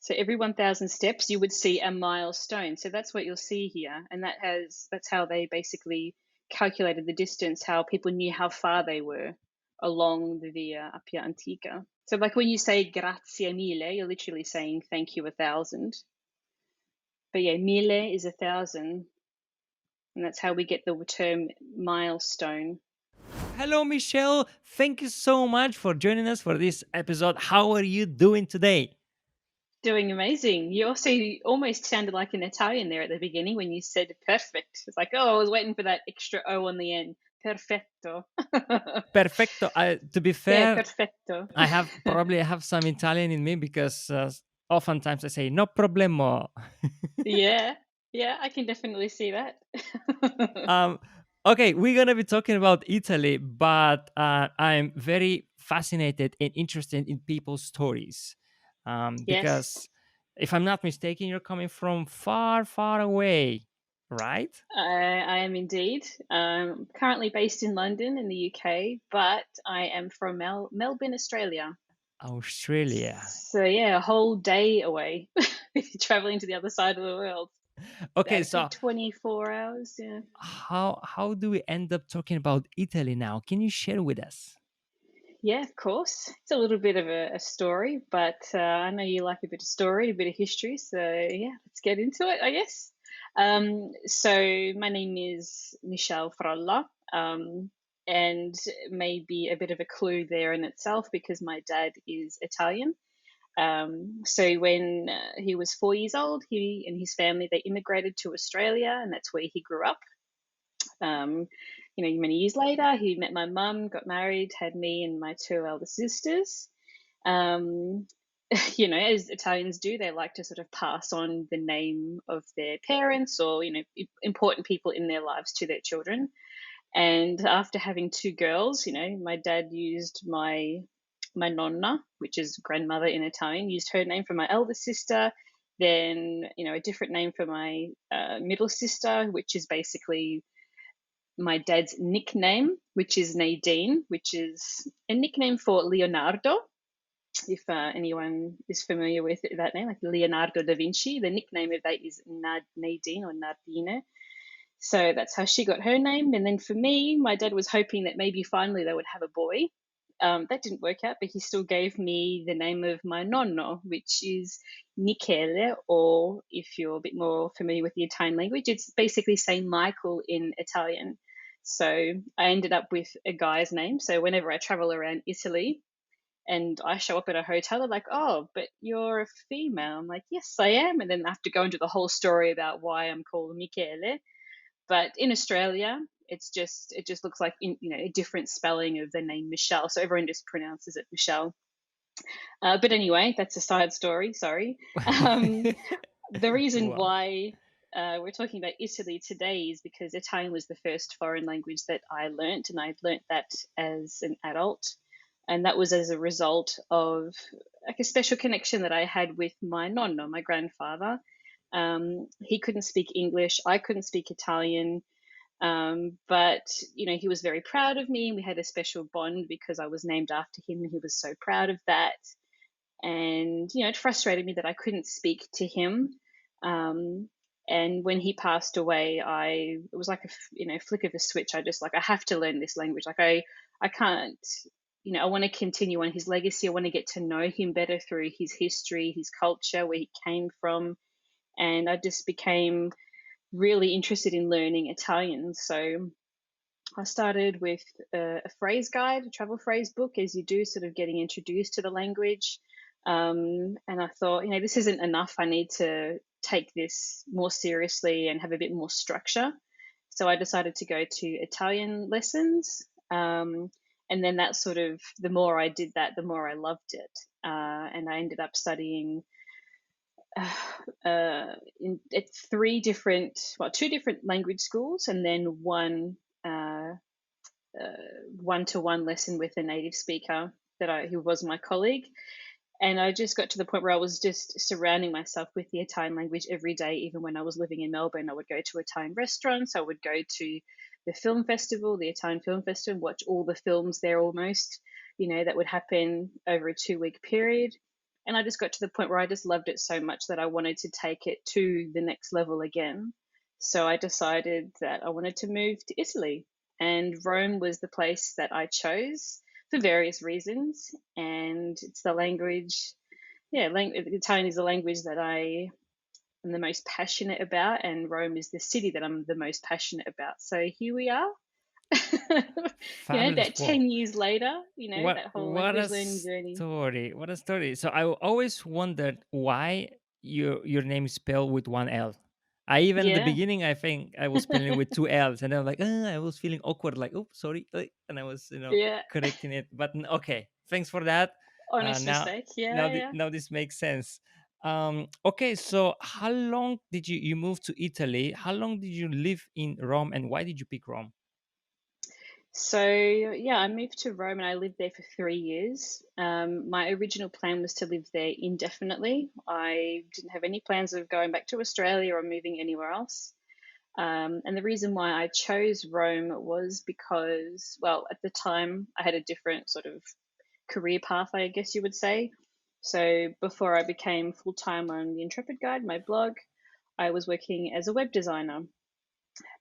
So every 1,000 steps, you would see a milestone. So that's what you'll see here, and that's how they basically calculated the distance, how people knew how far they were along the Via Appia Antica. So like when you say grazie mille, you're literally saying thank you 1,000. But yeah, mille is 1,000, and that's how we get the term milestone. Hello, Michelle. Thank you so much for joining us for this episode. How are you doing today? Doing amazing. You also almost sounded like an Italian there at the beginning when you said perfect. It's like, oh, I was waiting for that extra O on the end. Perfetto. Perfecto. To be Yeah, fair, perfetto. I have some Italian in me because oftentimes I say no problemo. Yeah, yeah, I can definitely see that. um, okay, we're gonna be talking about Italy, but I'm very fascinated and interested in people's stories Yes, because if I'm not mistaken, you're coming from far, far away, right? I am indeed. Currently based in London in the UK, but I am from Melbourne, Australia. Australia. So yeah, a whole day away, traveling to the other side of the world. Okay, A so good 24 hours, yeah. how do we end up talking about Italy now? Can you share with us? Yeah, of course. It's a little bit of a story, but I know you like a bit of story, a bit of history. So yeah, let's get into it, I guess. So my name is Michele Frolla, and maybe a bit of a clue there in itself because my dad is Italian. So when he was 4 years old, he and his family they immigrated to Australia, and that's where he grew up. Um, many years later, he met my mum, got married, had me and my two elder sisters. Um, as Italians do, they like to sort of pass on the name of their parents or, important people in their lives to their children. And after having two girls, my dad used my nonna, which is grandmother in Italian, used her name for my elder sister. Then, a different name for my middle sister, which is basically my dad's nickname, which is Nadine, which is a nickname for Leonardo. If anyone is familiar with that name, like Leonardo da Vinci, the nickname of that is Nadine or Nardine. So that's how she got her name. And then for me, my dad was hoping that maybe finally they would have a boy. That didn't work out, but he still gave me the name of my nonno, which is Michele, or if you're a bit more familiar with the Italian language, it's basically saying Michael in Italian. So I ended up with a guy's name. So whenever I travel around Italy and I show up at a hotel, they're like, oh, but you're a female. I'm like, yes, I am. And then I have to go into the whole story about why I'm called Michele. But in Australia, it just looks like a different spelling of the name Michelle, so everyone just pronounces it Michelle. But anyway, that's a side story. Sorry. Um, the reason Wow. why we're talking about Italy today is because Italian was the first foreign language that I learnt, and I learnt that as an adult. And that was as a result of like a special connection that I had with my nonno, my grandfather. He couldn't speak English. I couldn't speak Italian. But he was very proud of me. We had a special bond because I was named after him, and he was so proud of that. And it frustrated me that I couldn't speak to him. Um, and when he passed away, it was like a flick of a switch. I just like I have to learn this language. Like I can't. I want to continue on his legacy. I want to get to know him better through his history, his culture, where he came from, and I just became really interested in learning Italian. So I started with a phrase guide, a travel phrase book, as you do, sort of getting introduced to the language. And I thought, this isn't enough. I need to take this more seriously and have a bit more structure. So I decided to go to Italian lessons. And then that sort of, the more I did that, the more I loved it. And I ended up studying at two different language schools, and then one-to-one lesson with a native speaker who was my colleague. And I just got to the point where I was just surrounding myself with the Italian language every day. Even when I was living in Melbourne, I would go to Italian restaurants. I would go to the film festival, the Italian Film Festival, and watch all the films there almost, that would happen over a 2-week period. And I just got to the point where I just loved it so much that I wanted to take it to the next level again. So I decided that I wanted to move to Italy, and Rome was the place that I chose for various reasons. And it's the language, yeah, Italian is the language that I am the most passionate about, and Rome is the city that I'm the most passionate about. So here we are. Fabulous. That Whoa. 10 years later, that whole What a language learning journey. story. What a story. So I always wondered why your name is spelled with one L. I even in the Yeah. beginning I think I was spelling it with two L's, and I'm like, I was feeling awkward, like, oh, sorry, and I was Yeah. correcting it. But okay, thanks for that. Honest Now mistake. Yeah, yeah. now this makes sense. Okay, so how long did you move to Italy? How long did you live in Rome, and why did you pick Rome? So, yeah, I moved to Rome and I lived there for 3 years. My original plan was to live there indefinitely. I didn't have any plans of going back to Australia or moving anywhere else. And the reason why I chose Rome was because, well, at the time I had a different sort of career path, I guess you would say. So before I became full time on the Intrepid Guide, my blog, I was working as a web designer.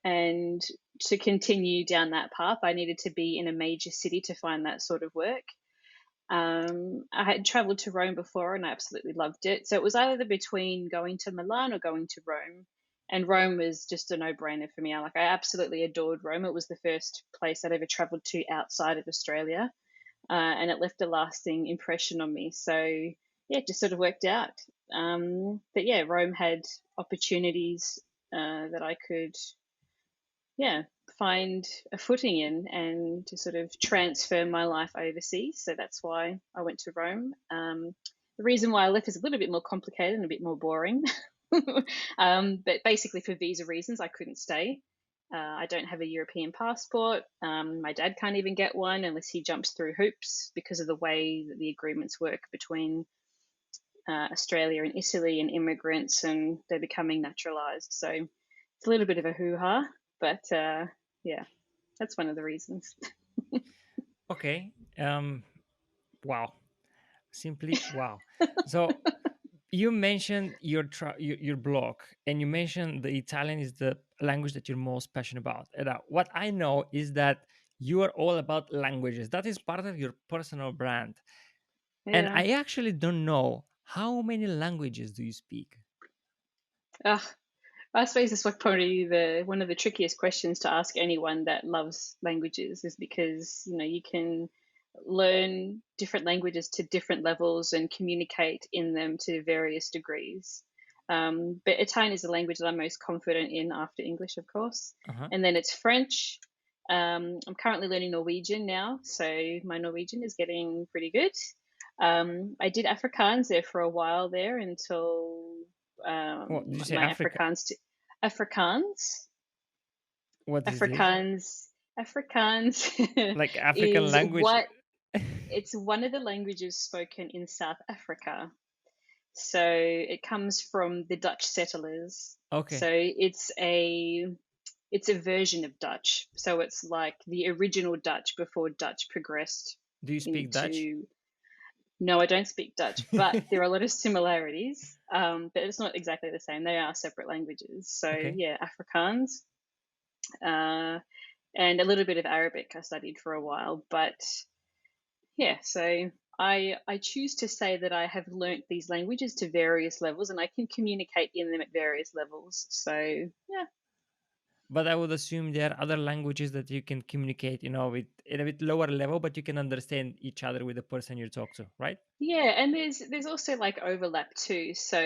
And to continue down that path, I needed to be in a major city to find that sort of work. I had traveled to Rome before and I absolutely loved it. So it was either between going to Milan or going to Rome. And Rome was just a no-brainer for me. I absolutely adored Rome. It was the first place I'd ever traveled to outside of Australia, and it left a lasting impression on me. So yeah, it just sort of worked out. But yeah, Rome had opportunities that I could, yeah, find a footing in and to sort of transfer my life overseas. So that's why I went to Rome. The reason why I left is a little bit more complicated and a bit more boring. But basically, for visa reasons, I couldn't stay. I don't have a European passport. My dad can't even get one unless he jumps through hoops because of the way that the agreements work between Australia and Italy and immigrants, and they're becoming naturalized. So it's a little bit of a hoo-ha, but yeah, that's one of the reasons. Okay. Wow. Simply wow. So you mentioned your blog, and you mentioned the Italian is the language that you're most passionate about. And what I know is that you are all about languages. That is part of your personal brand. And Yeah. I actually don't know how many languages do you speak. Ugh, I suppose it's like probably the one of the trickiest questions to ask anyone that loves languages, is because you can learn different languages to different levels and communicate in them to various degrees. But Italian is the language that I'm most confident in after English, of course, Uh-huh. and then it's French. I'm currently learning Norwegian now, so my Norwegian is getting pretty good. I did Afrikaans there for a while there until What did you say? my Africa? Afrikaans. What is this? Afrikaans. Afrikaans Like African is language? what it's one of the languages spoken in South Africa. So it comes from the Dutch settlers. So Okay. it's a version of Dutch. So it's like the original Dutch before Dutch progressed Do you speak Dutch? into. No, I don't speak Dutch, but there are a lot of similarities. But it's not exactly the same. They are separate languages. So Okay. yeah, Afrikaans, uh, and a little bit of Arabic I studied for a while. But yeah, so I choose to say that I have learnt these languages to various levels, and I can communicate in them at various levels. So yeah, But I would assume there are other languages that you can communicate, with in a bit lower level, but you can understand each other with the person you talk to, right? yeah, and there's also like overlap too. So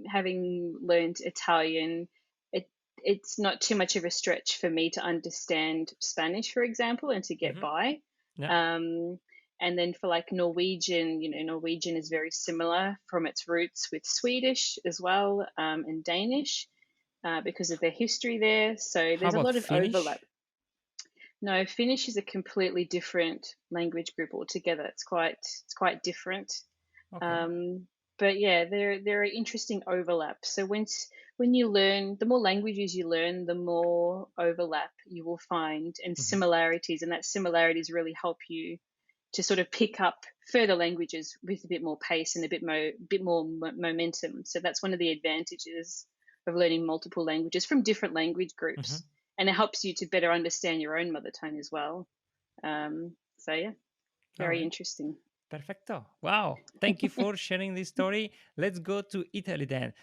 having learned Italian, it it's not too much of a stretch for me to understand Spanish, for example, and to get Mm-hmm. by. Yeah. Um, and then for like Norwegian, Norwegian is very similar from its roots with Swedish as well, and Danish, because of their history there. So How there's a about lot of overlap. Finnish? No, Finnish is a completely different language group altogether. It's quite different. Okay. Um, but yeah, there are interesting overlaps. So when you learn, the more languages you learn, the more overlap you will find and Hmm. similarities, and that similarities really help you to sort of pick up further languages with a bit more pace and a bit more momentum. So that's one of the advantages of learning multiple languages from different language Mhm. groups, and it helps you to better understand your own mother tongue as well. So yeah, All very right. interesting. Perfecto. Wow. Thank you for sharing this story. Let's go to Italy then.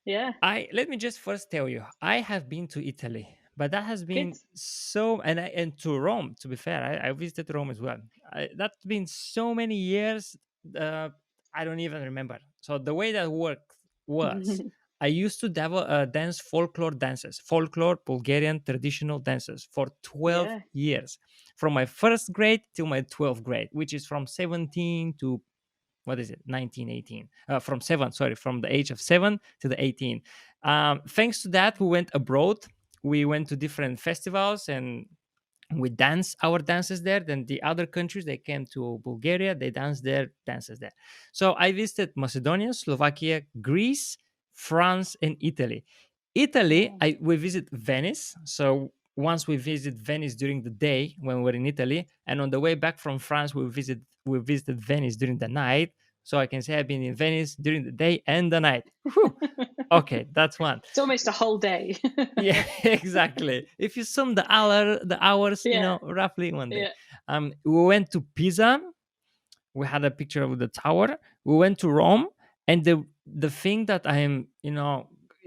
Yeah, I let me just first tell you, I have been to Italy, but that has good. been so, and to Rome. To be fair, I visited Rome as well. That's been so many years. Uh, I don't even remember. So the way that worked was, I used to dance folklore Bulgarian traditional dances for 12 Yeah. years, from my first grade till my 12th grade, which is from 17 to what is it 1918 from 7 sorry from the age of 7 to the 18. Thanks to that, we went abroad. We went to different festivals and we danced our dances there. Then the other countries, they came to Bulgaria, they danced their dances there. So I visited Macedonia, Slovakia, Greece, France, and Italy. Italy, Wow. we visit Venice. So once we visit Venice during the day when we're in Italy, and on the way back from France, we visited Venice during the night. So I can say I've been in Venice during the day and the night. Whew. Okay, that's one. It's almost a whole day. Yeah, exactly. If you sum the hours, Yeah, roughly one day. yeah. We went to Pisa. We had a picture of the tower. We went to Rome, and the thing that I am,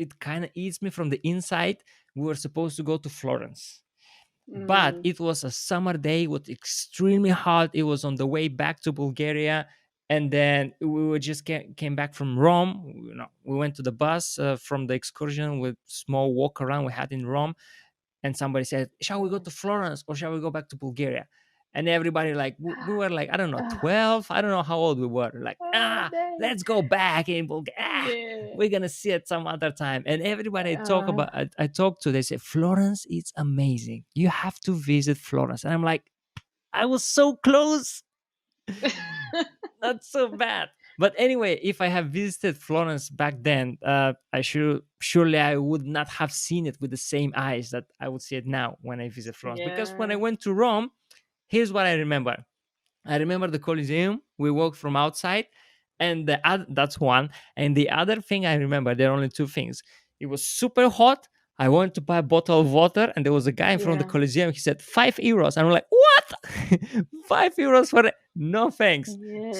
it kind of eats me from the inside. We were supposed to go to Florence, but Mm, it was a summer day. It was extremely hot. It was on the way back to Bulgaria, and then we were just came back from Rome. We went to the bus from the excursion with small walk around we had in Rome, and somebody said, "Shall we go yeah. to Florence or shall we go back to Bulgaria?" And everybody, like, we were like, I don't know, Ah, 12. I don't know how old we were. Like, oh, no. let's go back in Bulgaria. Yeah. We're gonna see it some other time. And everybody Uh, I talked to, they say Florence is amazing. You have to visit Florence. And I'm like, I was so close. Not so bad. But anyway, if I have visited Florence back then, surely I would not have seen it with the same eyes that I would see it now when I visit Florence. Because when I yeah. went to Rome, here's what I remember. I remember the Colosseum. We walked from outside, and that's one. And the other thing I remember, there are only two things. It was super hot. I wanted to buy a bottle of water, and there was a guy in front of the Yeah. Colosseum. He said €5, and I'm like, "What? €5 for it? No thanks."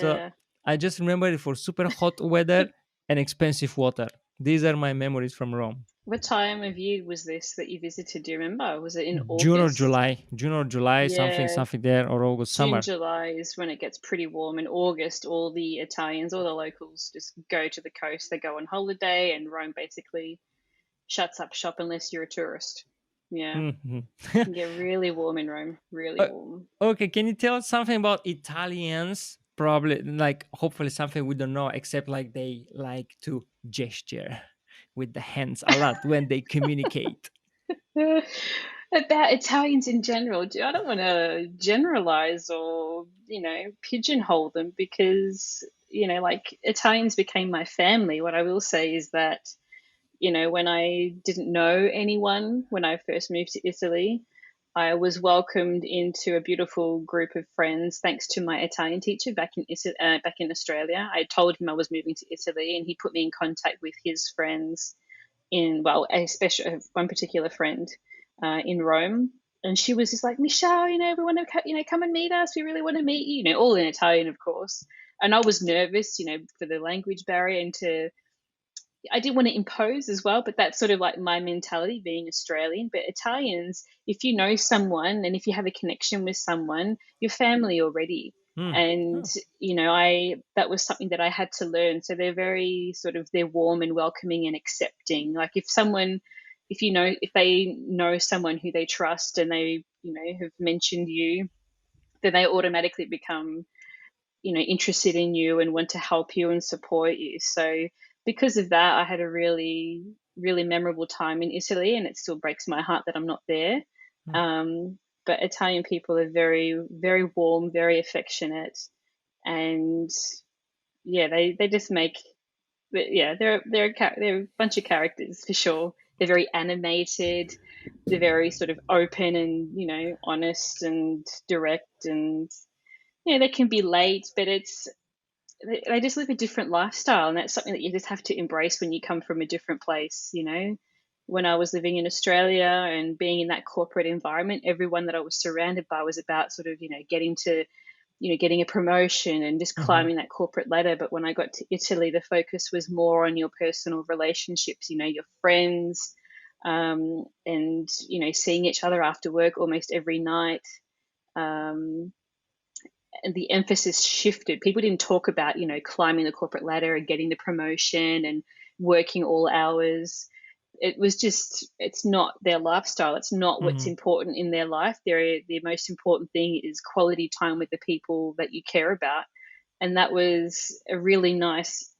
So Yeah. I just remember it for super hot weather and expensive water. These are my memories from Rome. What time of year was this that you visited? Do you remember? Was it in June or August? July, something, Yeah. something there, or August, June, summer. July is when it gets pretty warm. In August, all the Italians, all the locals just go to the coast. They go on holiday, and Rome basically shuts up shop unless you're a tourist. Yeah. Mhm. Can get really warm in Rome. Really warm. Okay, can you tell us something about Italians? Probably, like, hopefully, something we don't know, except like they like to gesture with the hands a lot when they communicate. About Italians in general, I don't want to generalize or, pigeonhole them because, like Italians became my family. What I will say is that, when I didn't know anyone when I first moved to Italy, I was welcomed into a beautiful group of friends thanks to my Italian teacher back in Australia. I told him I was moving to Italy, and he put me in contact with his friends especially one particular friend in Rome. And she was just like, Michelle, we want to, come and meet us. We really want to meet you, all in Italian, of course. And I was nervous, for the language barrier I didn't want to impose as well, but that's sort of like my mentality being Australian. But Italians, if you know someone and if you have a connection with someone, you're family already. Hmm. And, Oh. that was something that I had to learn. So they're warm and welcoming and accepting. Like if they know someone who they trust and they, have mentioned you, then they automatically become interested in you and want to help you and support you. So because of that, I had a really really memorable time in Italy, and it still breaks my heart that I'm not there. Hmm. But Italian people are very very warm, very affectionate, and yeah, they just make yeah, they're a bunch of characters for sure. They're very animated. They're very sort of open and honest and direct, and they can be late, but they just live a different lifestyle, and that's something that you just have to embrace when you come from a different place. When I was living in Australia and being in that corporate environment, everyone that I was surrounded by was about sort of getting a promotion and just Hmm. climbing that corporate ladder. But when I got to Italy, the focus was more on your personal relationships, your friends, and seeing each other after work almost every night. um, and the emphasis shifted. People didn't talk about, climbing the corporate ladder and getting the promotion and working all hours. It's not their lifestyle. It's not what's Hmm. important in their life. The most important thing is quality time with the people that you care about. And that was a really nice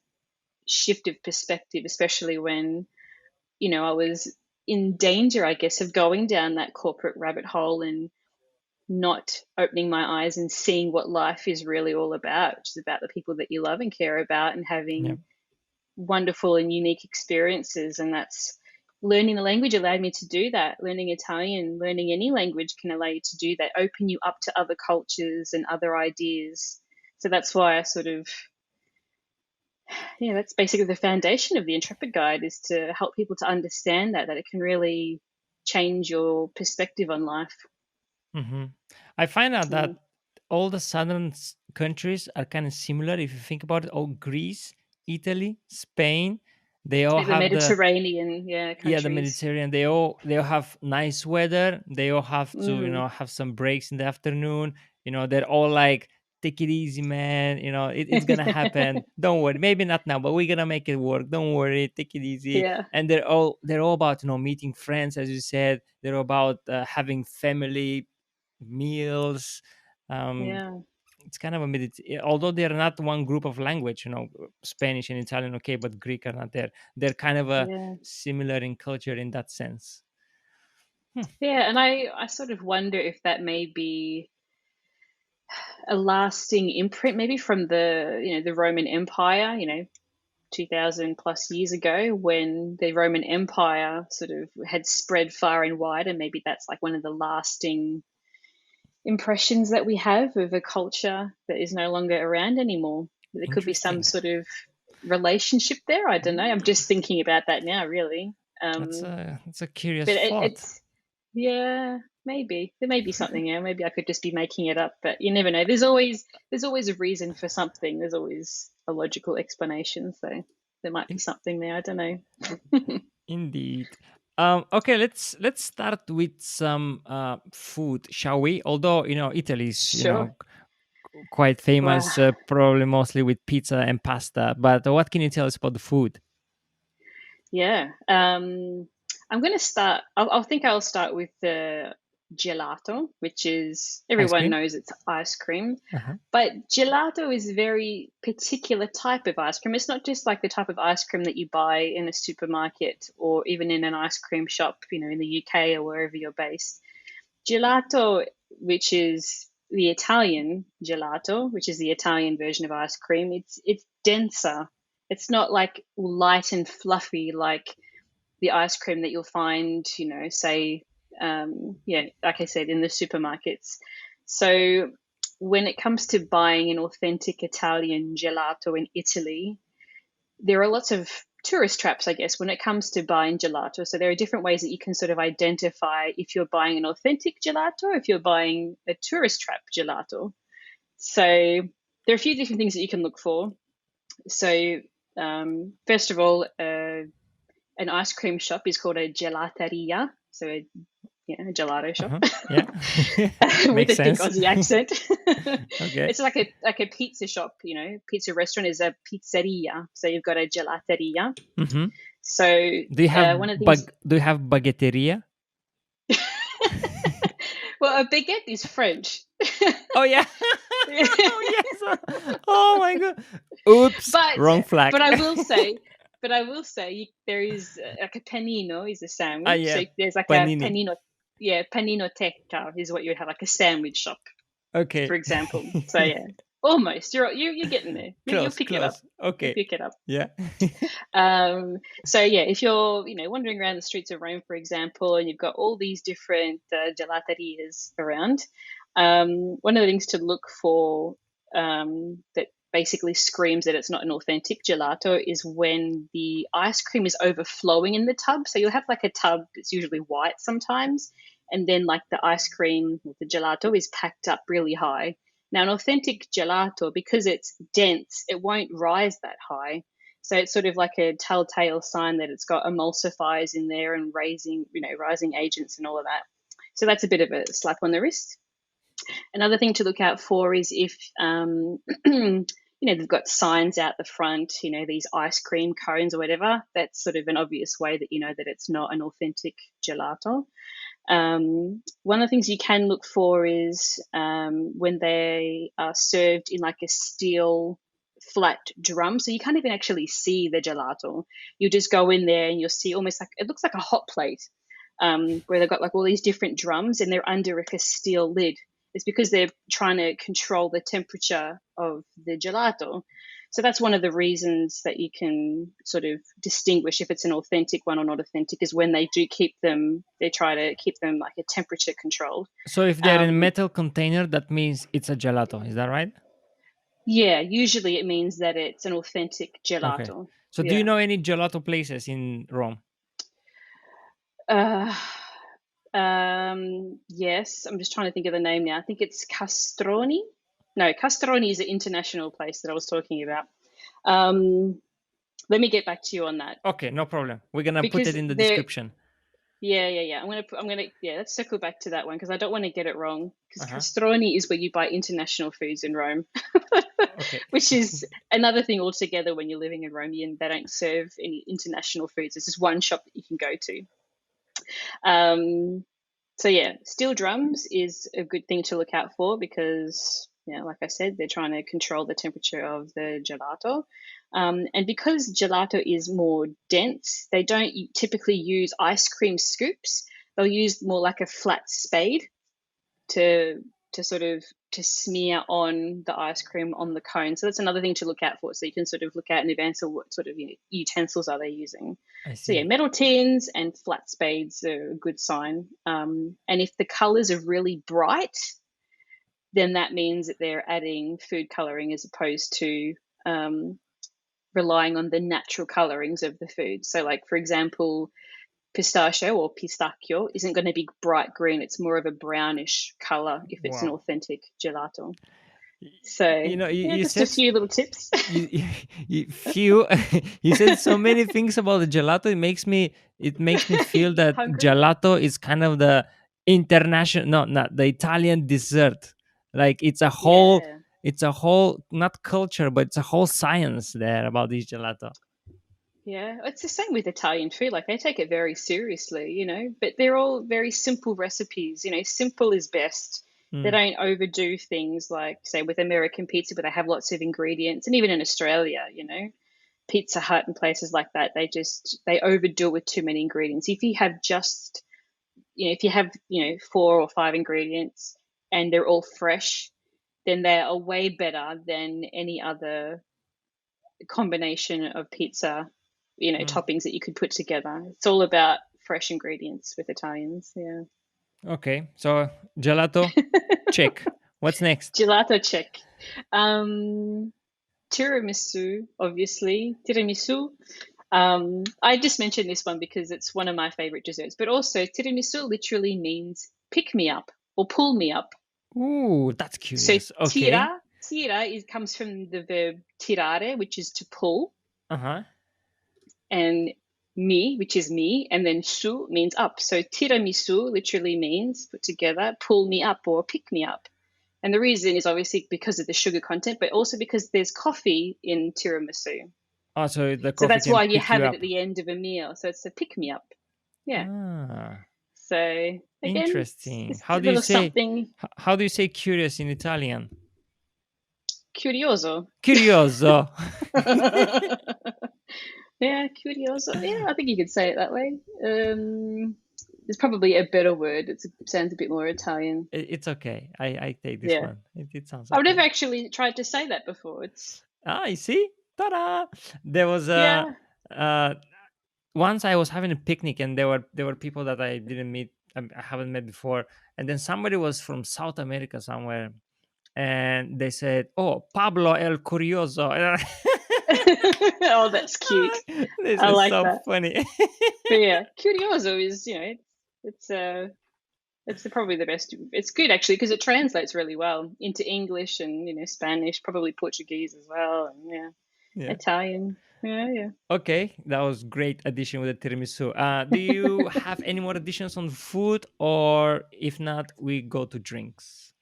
shift of perspective, especially when, I was in danger, I guess, of going down that corporate rabbit hole and not opening my eyes and seeing what life is really all about, which is about the people that you love and care about and Yeah. having wonderful and unique experiences. And that's learning the language allowed me to do that. Learning Italian, learning any language can allow you to do that, open you up to other cultures and other ideas. So that's why I sort of, yeah, that's basically the foundation of the Intrepid Guide, is to help people to understand that it can really change your perspective on life. Hmm. I find out Yeah. that all the southern countries are kind of similar if you think about it. All Greece, Italy, Spain, they all Like the have the Mediterranean, yeah, yeah, the countries. Mediterranean. They all have nice weather. They all have to Mm. have some breaks in the afternoon. They're all like, take it easy, man. It's gonna happen. Don't worry. Maybe not now, but we're gonna make it work. Don't worry. Take it easy. Yeah, And they're all about meeting friends, as you said. They're about having family meals. Um, yeah, it's kind of although they're not one group of language, Spanish and Italian, okay, but Greek are not there. They're kind of a yeah, similar in culture in that sense. Hmm. yeah. And I sort of wonder if that may be a lasting imprint, maybe from the Roman Empire, 2000 plus years ago, when the Roman Empire sort of had spread far and wide, and maybe that's like one of the lasting impressions that we have of a culture that is no longer around anymore. There could be some Interesting. sort of relationship there. I don't know. I'm just Mm, thinking about that now, really. that's a curious But thought. it's yeah, maybe there may be something there. Maybe I could just be making it up, but you never know. There's always a reason for something. There's always a logical explanation. So there might be In- something there. I don't know. Indeed. Okay, let's start with some food, shall we? Although Italy is Sure. quite Well, famous, probably mostly with pizza and pasta. But what can you tell us about the food? yeah. I'm going to start. I think I'll start with the gelato, which is Ice everyone cream. knows it's ice cream. Uh-huh. But gelato is a very particular type of ice cream. It's not just like the type of ice cream that you buy in a supermarket or even in an ice cream shop, in the UK or wherever you're based. Gelato, which is the Italian gelato, which is the Italian version of ice cream, it's denser. It's not like light and fluffy like the ice cream that you'll find, say, yeah, like I said, in the supermarkets. So when it comes to buying an authentic Italian gelato in Italy, there are lots of tourist traps, I guess, when it comes to buying gelato. So there are different ways that you can sort of identify if you're buying an authentic gelato, or if you're buying a tourist trap gelato. So there are a few different things that you can look for. So first of all, an ice cream shop is called a gelateria, so a gelato shop Uh-huh. Yeah. with Makes a thick sense. Aussie accent. Okay. It's like a pizza shop, pizza restaurant is a pizzeria, so you've got a gelateria. Mm-hmm. So Do you have one of the things, baguetteria? well, a baguette is French. Oh yeah. Oh yes. Oh my god. Oops. but Wrong flag. but I will say, there is like a panino is a Ah sandwich. yeah. So there's like a Panini. panino, yeah, paninoteca is what you would have, like a sandwich shop, for Okay. example. So yeah, almost you're getting there. You'll Close. pick it up. Close. You Okay. pick it up. Yeah. So yeah, if you're wandering around the streets of Rome, for example, and you've got all these different gelaterias around, One of the things to look for that basically screams that it's not an authentic gelato is when the ice cream is overflowing in the tub. So you'll have like a tub, it's usually white sometimes, and then like the ice cream, the gelato is packed up really high. Now, an authentic gelato, because it's dense, it won't rise that high. So it's sort of like a telltale sign that it's got emulsifiers in there and rising agents and all of that. So that's a bit of a slap on the wrist. Another thing to look out for is if they've got signs out the front, these ice cream cones or whatever. That's sort of an obvious way that you know that it's not an authentic gelato. One of the things you can look for is when they are served in like a steel flat drum, so you can't even actually see the gelato. You just go in there and you'll see almost like it looks like a hot plate, where they've got like all these different drums and they're under like a steel lid. It's because they're trying to control the temperature of the gelato. So that's one of the reasons that you can sort of distinguish if it's an authentic one or not authentic, is when they do keep them, they try to keep them like a temperature controlled. So if they're in a metal container, that means it's a gelato. Is that right? Yeah, usually it means that it's an authentic Okay. gelato. So do you Yeah. know any gelato places in Rome? Uh, yes, I'm just trying to think of the name now. I think it's Castroni. No, Castroni is an international place that I was talking about. Let me get back to you on that Okay, no problem. We're gonna put because it in the they're description. yeah. Let's circle back to that one because I don't want to get it wrong. Because Uh-huh. Castroni is where you buy international foods in Rome, Okay. which is another thing altogether. When you're living in Rome, they don't serve any international foods. It's just one shop that you can go to. So yeah, steel drums is a good thing to look out for because, like I said, they're trying to control the temperature of the gelato. And because gelato is more dense, they don't typically use ice cream scoops. They'll use more like a flat spade to sort of to smear on the ice cream on the cone. So that's another thing to look out for. So you can sort of look out in advance of what sort of utensils are they using. I So yeah, see. metal tins and flat spades are a good sign. And if the colors are really bright, then that means that they're adding food coloring as opposed to relying on the natural colorings of the food. So like, for example, pistachio or pistacchio isn't going to be bright green. It's more of a brownish color if it's an Wow. authentic gelato. So yeah, You just a said few little tips. few. You said so many things about the gelato. It makes me feel that Hungry? gelato is kind of the international, no, not the Italian dessert. Like Yeah. it's a whole not culture, but it's a whole science there about this gelato. Yeah, it's the same with Italian food. Like they take it very seriously, but they're all very simple recipes. Simple is best. They Mm, don't overdo things like, say, with American pizza, where they have lots of ingredients, and even in Australia, Pizza Hut and places like that, they overdo it with too many ingredients. If you have just, if you have, four or five ingredients and they're all fresh, then they are way better than any other combination of pizza, mm. toppings that you could put together. It's all about fresh ingredients with Italians. Yeah. Okay, so gelato, check. What's next? Gelato check. Um, Tiramisu, obviously. Tiramisu. I just mentioned this one because it's one of my favorite desserts, but also tiramisu literally means pick me up or pull me up. Ooh, that's So curious. Okay. tira comes from the verb tirare, which is to pull, Uh huh. and mi, which is me, and then su means up. So tiramisu literally means, put together, pull me up or pick me up. And the reason is obviously because of the sugar content, but also because there's coffee in tiramisu. Oh, so the So coffee that's can why you pick you have it at up. the end of a meal. So it's a pick me up. Yeah. Ah, So again, interesting. it's a little something How do you say curious in Italian? curioso. Curioso. Yeah, curioso. Yeah, I think you could say it that way. There's probably a better word. It sounds a bit more Italian. It's okay. I take this Yeah. one. It sounds I've never okay. actually tried to say that before. It's Ah, you see? Ta-da! There was a yeah. uh once I was having a picnic and there were people that I didn't meet I haven't met before, and then somebody was from South America somewhere, and they said, "Oh, Pablo el Curioso." Oh, that's cute. This I is like so that. funny. But yeah, curioso is, it's probably the best. It's good actually because it translates really well into English and Spanish, probably Portuguese as well, and yeah, Yeah. Italian. Yeah, yeah. Okay, that was great addition with the tiramisu. Do you have any more additions on food, or if not, we go to drinks?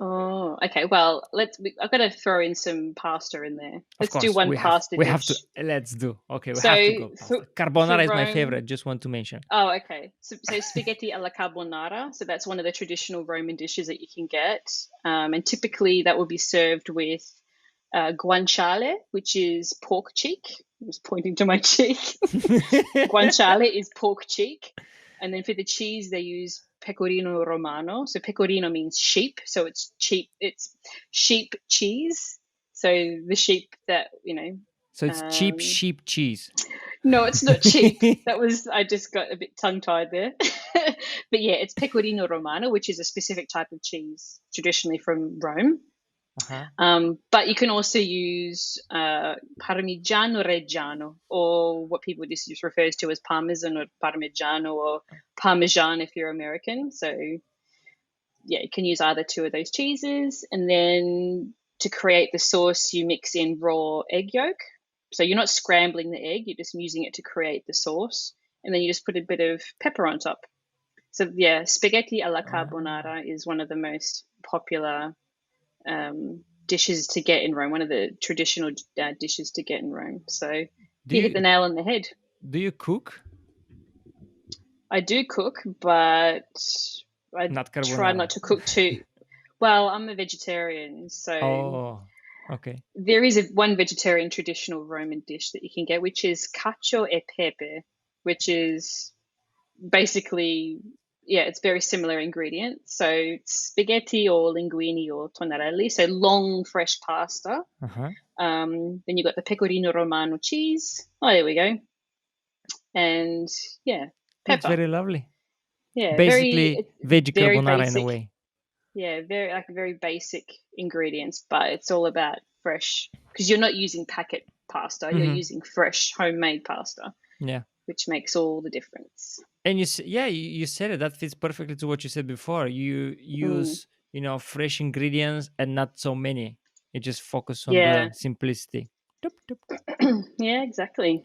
Oh, okay. Well, I've got to throw in some pasta in there. Of Let's do course, one pasta we have to. dish. Let's do. Okay, we have to So go for pasta. for Carbonara is my Rome, favorite. Just want to mention. oh, okay. So spaghetti alla carbonara. So that's one of the traditional Roman dishes that you can get, and typically that will be served with guanciale, which is pork cheek. I was pointing to my cheek. Guanciale is pork cheek, and then for the cheese they use pecorino romano. So pecorino means sheep, so it's cheap. It's sheep cheese. So the sheep that So it's cheap Um, sheep cheese. no, it's not cheap. I just got a bit tongue tied there. But yeah, it's pecorino romano, which is a specific type of cheese traditionally from Rome. Uh-huh. But you can also use Parmigiano Reggiano, or what people just refers to as Parmesan or Parmigiano or Parmesan if you're American. So yeah, you can use either two of those cheeses. And then to create the sauce, you mix in raw egg yolk. So you're not scrambling the egg, you're just using it to create the sauce. And then you just put a bit of pepper on top. So yeah, spaghetti alla Oh. carbonara is one of the most popular dishes to get in Rome, one of the traditional dishes to get in Rome. So Do you hit you the nail on the head. do you cook? I do cook, but I Not try carbonara. not to cook too. Well, I'm a vegetarian, so Oh, okay. there is one vegetarian traditional Roman dish that you can get, which is cacio e pepe, which is basically, yeah, it's very similar ingredients. So it's spaghetti or linguine or tonarelli, so long fresh pasta. Uh-huh. Then you've got the pecorino romano cheese. Oh, there we go. And yeah, It's pepper. very lovely. Yeah, Basically, veggie very carbonara in a basic. way. Yeah, very basic ingredients, but it's all about fresh because you're not using packet pasta, you're Mm-hmm. using fresh homemade pasta, Yeah. which makes all the difference. And yeah, you said it. That fits perfectly to what you said before. You Mm, use, fresh ingredients and not so many. You just focus on the yeah, simplicity. Doop, doop. yeah, exactly.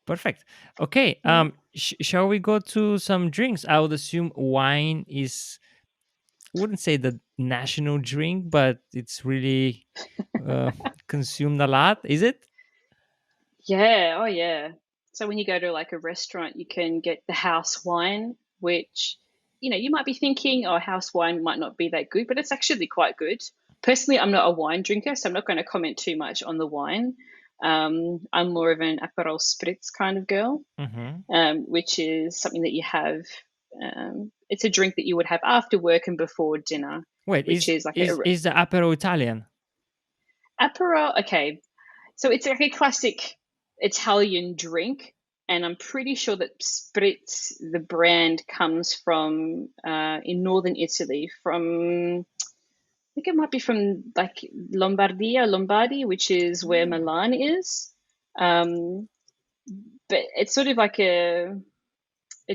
Perfect. Okay. Yeah. Shall we go to some drinks? I would assume wine is, wouldn't say the national drink, but it's really uh, consumed a lot. Is it? Yeah, oh yeah. So when you go to like a restaurant, you can get the house wine, which, you might be thinking, oh, house wine might not be that good, but it's actually quite good. Personally, I'm not a wine drinker, so I'm not going to comment too much on the wine. I'm more of an Aperol Spritz kind of girl, Mm-hmm. which is something that you have. It's a drink that you would have after work and before dinner, Wait, which is like is the Aperol Italian? Aperol. Okay, so it's like a classic Italian drink, and I'm pretty sure that Spritz, the brand, comes from in northern Italy. From I think it might be from like Lombardy, which is where Oh. Milan is. Um, but it's sort of like a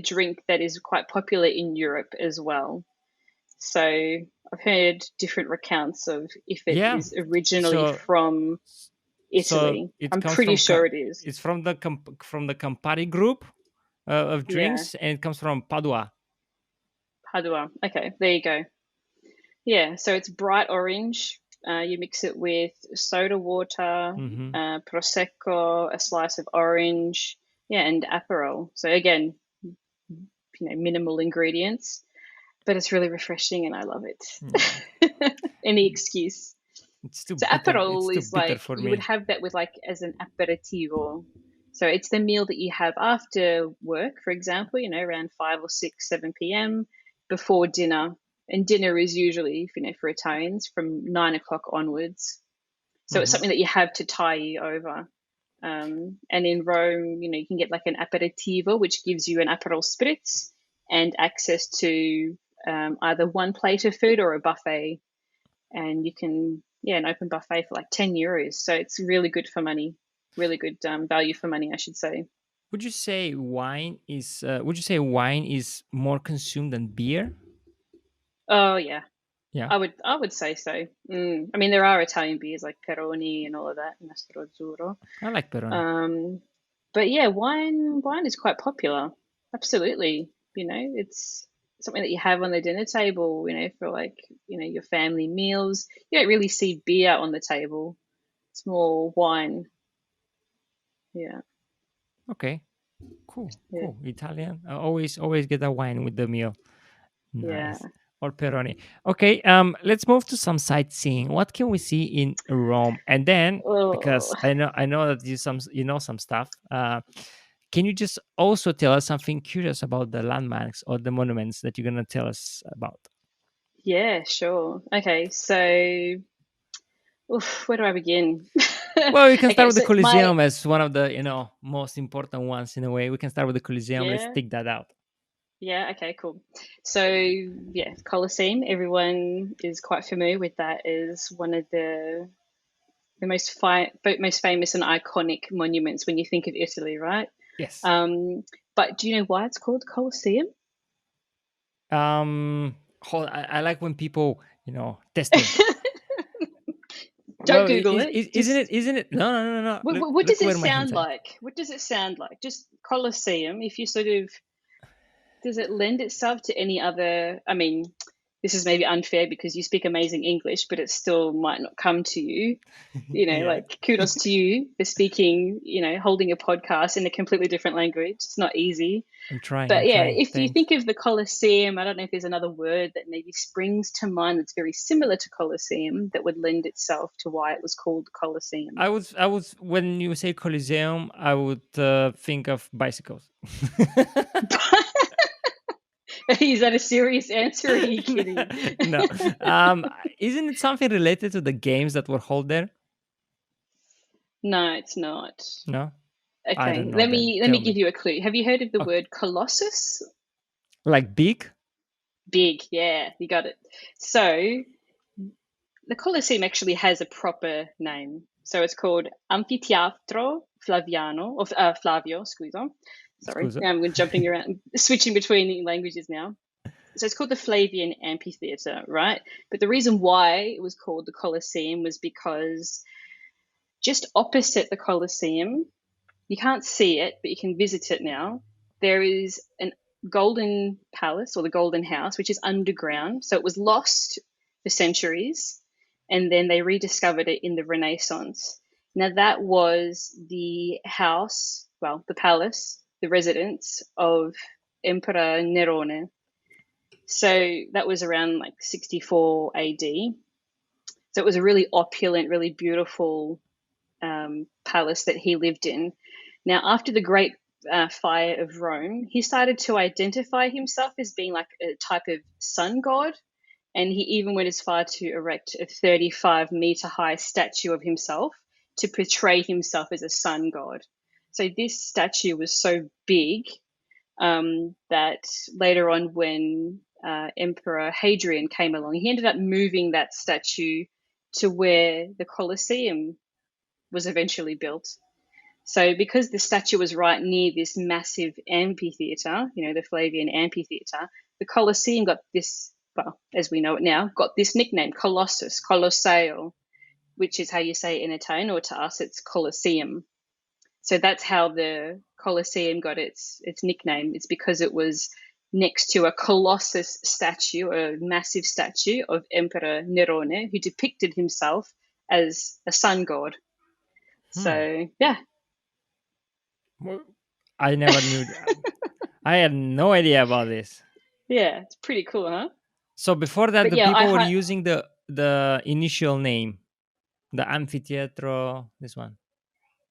drink that is quite popular in Europe as well. So I've heard different recounts of if it Yeah. is originally So from so Italy. it I'm comes pretty from sure it is. it's from the from the Campari group of Yeah, drinks, and it comes from Padua. Padua. Okay, there you go. Yeah, so it's bright orange. You mix it with soda water, Mm-hmm. prosecco, a slice of orange, yeah, and Aperol. So again, minimal ingredients, but it's really refreshing, and I love Yeah, it. Any excuse. it's too So bitter. It's Aperol too is bitter like for you would me. have that with like as an aperitivo. So it's the meal that you have after work, for example, around 5 or 6, 7 p.m. before dinner. And dinner is usually, for Italians, from 9 o'clock onwards. So it's Mm-hmm. something that you have to tie you over. And in Rome, you can get like an aperitivo, which gives you an Aperol Spritz. and access to either one plate of food or a buffet. And you can, an open buffet for like €10. So it's really good for money, really good value for money, I should say. Would you say wine is? Would you say wine is more consumed than beer? Oh yeah, Yeah, I would say so. I mean, there are Italian beers like Peroni and all of that, Nastro Azzurro. I like Peroni. Um, but yeah, wine is quite popular. Absolutely. It's something that you have on the dinner table, for like, your family meals. You don't really see beer on the table. It's more wine. Yeah. Okay, cool, Yeah. cool. Italian. I always get a wine with the meal. Yeah. Nice. Or Peroni. Okay, let's move to some sightseeing. What can we see in Rome? And then, Oh, because I know that you know some stuff. Can you just also tell us something curious about the landmarks or the monuments that you're gonna tell us about? yeah, sure. Okay, so where do I begin? Well, we can start Okay, with the so my Colosseum as one of the most important ones in a way. We can start with the Colosseum. Let's yeah, take that out. yeah, okay, cool. So yeah, Colosseum, everyone is quite familiar with that as one of the most famous and iconic monuments when you think of Italy, right? Yes. Um, but do you know why it's called Colosseum? I like when people test me. Don't Well, Google it. isn't Just it? Isn't it? No, no, no, no. Look, what look does it where my hands sound are. like? What does it sound like? Just Colosseum. If you sort of does it lend itself to any other? I mean, this is maybe unfair because you speak amazing English, but it still might not come to you. Yeah, Like kudos to you for speaking, holding a podcast in a completely different language. It's not easy. I'm trying. But I'm yeah, trying. if you Thanks. think of the Colosseum, I don't know if there's another word that maybe springs to mind that's very similar to Colosseum that would lend itself to why it was called Colosseum. I was when you say Coliseum, I would think of bicycles. Is that a serious answer or are you kidding? No, isn't it something related to the games that were held there? No, it's not. No, I Okay, don't know. let Then me let tell me give me. you a clue. Have you heard of the Oh, word colossus? like big? Big, yeah, you got it. So the Colosseum actually has a proper name. So it's called Amphitheatro Flaviano, of Flavio, scusa. Sorry, Scusa. I'm jumping around, switching between languages now. So it's called the Flavian Amphitheatre, right? But the reason why it was called the Colosseum was because just opposite the Colosseum, you can't see it, but you can visit it now. There is an golden palace or the golden house, which is underground. So it was lost for centuries and then they rediscovered it in the Renaissance. Now, that was the house, well, the palace, the residence of Emperor Nerone. So that was around like 64 AD. So it was a really opulent, really beautiful palace that he lived in. Now, after the Great Fire of Rome, he started to identify himself as being like a type of sun god. And he even went as far to erect a 35-meter high statue of himself to portray himself as a sun god. So this statue was so big that later on, when Emperor Hadrian came along, he ended up moving that statue to where the Colosseum was eventually built. So, because the statue was right near this massive amphitheatre, the Flavian Amphitheatre, the Colosseum got this, well, as we know it now, got this nickname, Colossus, Colosseo, which is how you say it in Italian, or to us, it's Colosseum. So that's how the Colosseum got its nickname. It's because it was next to a colossus statue, a massive statue of Emperor Nerone, who depicted himself as a sun god. Hmm. So yeah, Well, I never knew. I had no idea about this. yeah, it's pretty cool, huh? So before that, But the yeah, people were using the initial name, the amphitheatro. This one.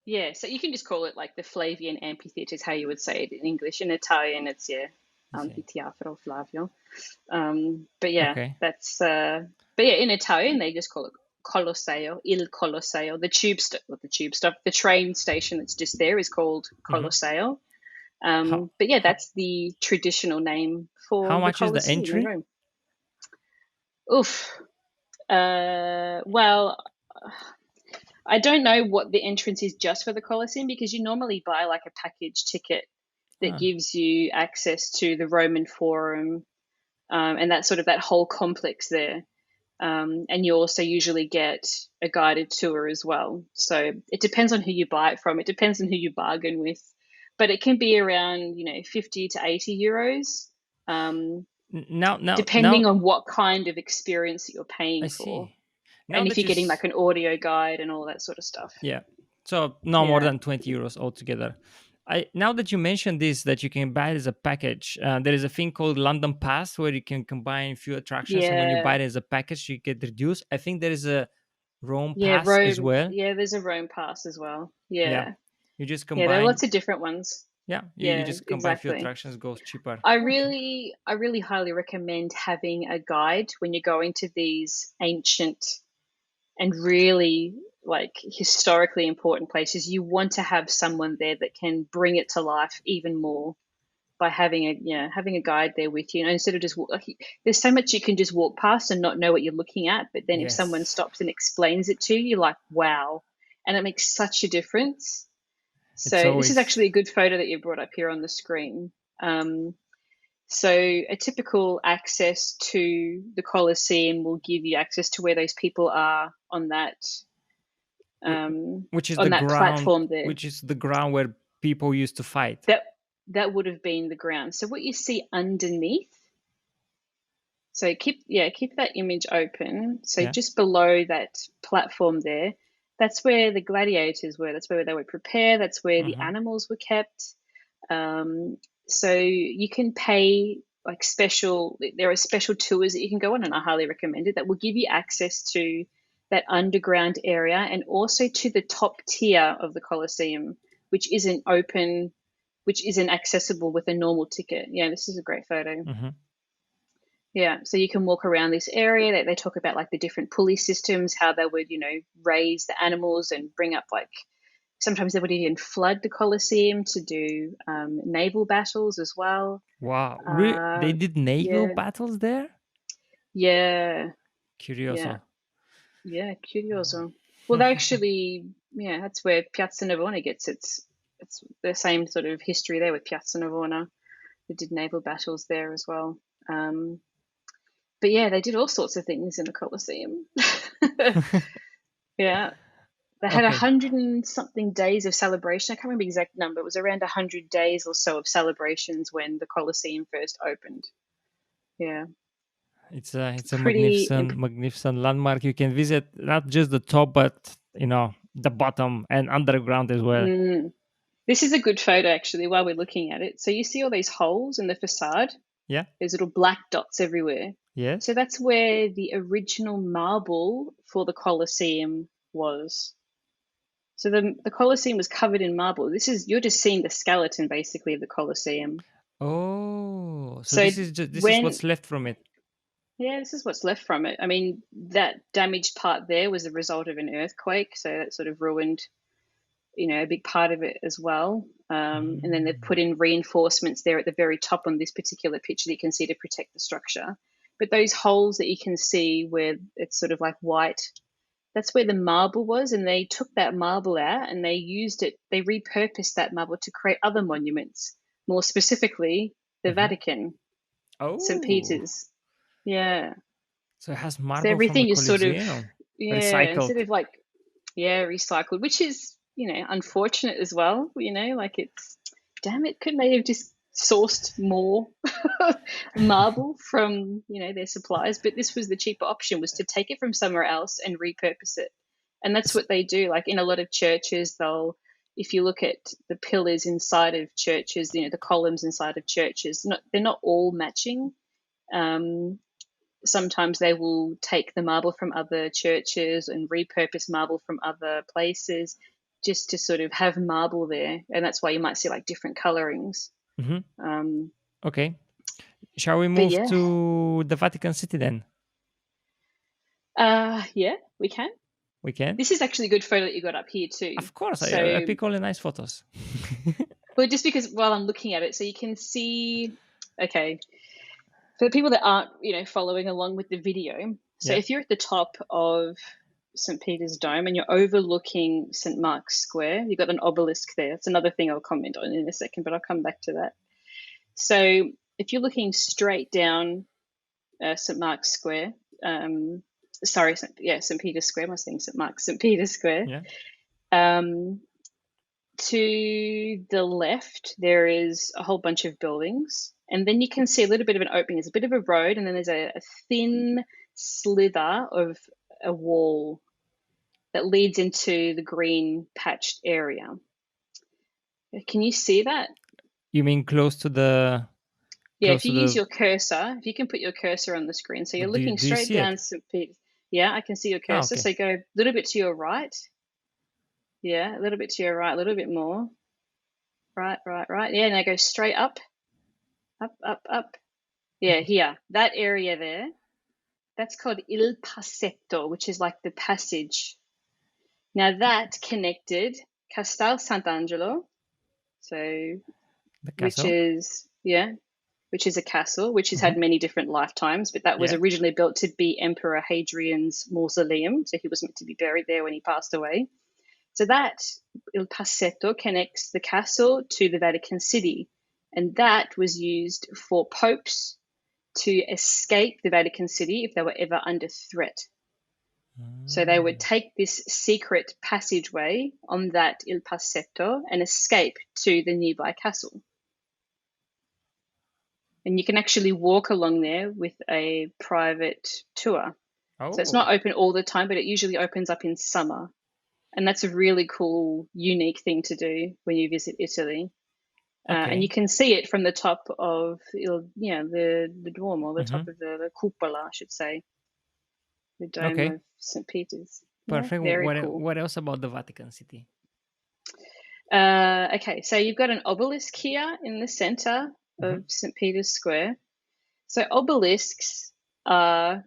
yeah, so you can just call it like the Flavian Amphitheatre is how you would say it in English. In Italian, it's yeah, I see. Amphitheatro Flavio. But yeah, Okay. but yeah, in Italian they just call it Colosseo, il Colosseo. The tube stop, not the tube stop, the train station that's just there is called Hmm. Colosseo. How But yeah, how that's the traditional name how for the much is the Colosseum in entry? Rome. Oof. Well, I don't know what the entrance is just for the Colosseum, because you normally buy like a package ticket that Ah, gives you access to the Roman Forum, and that sort of that whole complex there. And you also usually get a guided tour as well. So it depends on who you buy it from. It depends on who you bargain with, but it can be around 50 to 80 euros, now now depending now on what kind of experience that you're I paying for, see. Now and if that you're you getting like an audio guide and all that sort of stuff. yeah, so no more Yeah, than 20 euros altogether. I now that you mentioned this, that you can buy it as a package, there is a thing called London Pass where you can combine a few attractions, and when you buy yeah, it as a package, you get reduced. I think there is a Rome yeah. Pass as Rome. well. Yeah, there's a Rome pass as well. Yeah, Yeah, you just yeah. There are combine. lots of different ones. Yeah, you Yeah, just combine a few exactly. attractions, goes cheaper. Okay. I really highly recommend having a guide when you're going to these ancient and really like historically important places. You want to have someone there that can bring it to life even more by having having a guide there with you. Instead of just like, there's so much you can just walk past and not know what you're looking at, but then if someone Yes, stops and explains it to you, you're like, wow, and it makes such a difference. So it's this is always actually a good photo that you brought up here on the screen. So a typical access to the Colosseum will give you access to where those people are wh- um, which is the on that ground, platform there. which is the ground where people used to fight. That that would have been the ground. So what you see underneath. So keep that image open. So Yeah. just below that platform there, that's where the gladiators were. That's where they would prepare. That's where the Hmm. animals were kept. Um, so you can pay like special. There are special tours that you can go on, and I highly recommend it. That will give you access to that underground area and also to the top tier of the Colosseum, which isn't open, which isn't accessible with a normal ticket. Yeah, this is a great photo. Hmm. Yeah, so you can walk around this area. They talk about like the different pulley systems, how they would, raise the animals and bring up like sometimes they would even flood the Colosseum to do naval battles as well. Wow. They Uh, did naval yeah, battles there? yeah, yeah, Curioso. yeah, Oh. curioso. Well, they actually, yeah, that's where Piazza Navona gets it's the same sort of history there with Piazza Navona. They did naval battles there as well. Um, but yeah, they did all sorts of things in the Colosseum. Yeah, they had a Okay. hundred and something days of celebration. I can't remember the exact number. It was around 100 days or so of celebrations when the Colosseum first opened. Yeah, It's a pretty. magnificent landmark. You can visit not just the top, but the bottom and underground as well. Mm. This is a good photo actually. While we're looking at it, so you see all these holes in the facade. Yeah. There's little black dots everywhere. So Yes. that's where the original marble for the Colosseum was. So the Colosseum was covered in marble. You're just seeing the skeleton basically of the Colosseum. Oh, so So this is when what's left from it. Yeah, this is what's left from it. I mean, that damaged part there was a result of an earthquake, so that sort of ruined, a big part of it as well. And then they've Mm. put in reinforcements there at the very top on this particular picture that you can see to protect the structure. But those holes that you can see where it's sort of like white, that's where the marble was, and they took that marble out and they used it. They repurposed that marble to create other monuments, more specifically the Hmm. Vatican, St. Oh, Peter's. Yeah. so it has So marble from the everything is sort of, Colosseum yeah, recycled. instead of like, yeah, recycled, which is, unfortunate as well. Like it's, damn it, couldn't they have just sourced more marble from, their suppliers? But this was the cheaper option, was to take it from somewhere else and repurpose it. And that's S- what they do. Like in a lot of churches, if you look at the pillars inside of churches, the columns inside of churches, they're not all matching. Um, Sometimes they will take the marble from other churches and repurpose marble from other places just to sort of have marble there. And that's why you might see like different colorings. mhm. Um, Okay. Shall we but move yeah, to the Vatican City then? yeah, we can. We can. This is actually a good photo that you got up here too. Of course, I So pick all the nice photos. Well, just because while I'm looking at it, so you can see, okay, for the people that aren't, following along with the video, so Yeah. if you're at the top of St. Peter's Dome and you're overlooking St. Mark's Square, you've got an obelisk there. It's another thing I'll comment on in a second, but I'll come back to that. So if you're looking straight down St. Mark's Square, sorry, St. Peter's Square, I was saying St. Mark's, St. Peter's Square. Yeah. To the left, there is a whole bunch of buildings, and then you can see a little bit of an opening. There's a bit of a road, and then there's a thin slither of a wall that leads into the green patched area. Can you see that? You mean close to the? Yeah, if you use your cursor, if you can put your cursor on the screen, so you're looking Do you straight see down it? St. Peter's. Yeah, I can see your cursor. Okay. So go a little bit to your right. Yeah, a little bit to your right, a little bit more. Right. Yeah, now go straight up. Up. Yeah, here. That area there, that's called Il Passetto, which is like the passage. Now that connected Castel Sant'Angelo, so The which castle. is a castle, which has had many different lifetimes, but that was Yeah. originally built to be Emperor Hadrian's mausoleum. So he was meant to be buried there when he passed away. So that Il Passetto connects the castle to the Vatican City. And that was used for popes to escape the Vatican City if they were ever under threat. So they would take this secret passageway on that Il Passetto and escape to the nearby castle. And you can actually walk along there with a private tour. So it's not open all the time, but it usually opens up in summer. And that's a really cool, unique thing to do when you visit Italy. Okay. And you can see it from the top of, the Duomo, the top of the cupola, I should say, the dome of St. Peter's. Perfect. Yeah, very cool. What else about the Vatican City? Okay, so you've got an obelisk here in the center of St. Peter's Square. So obelisks are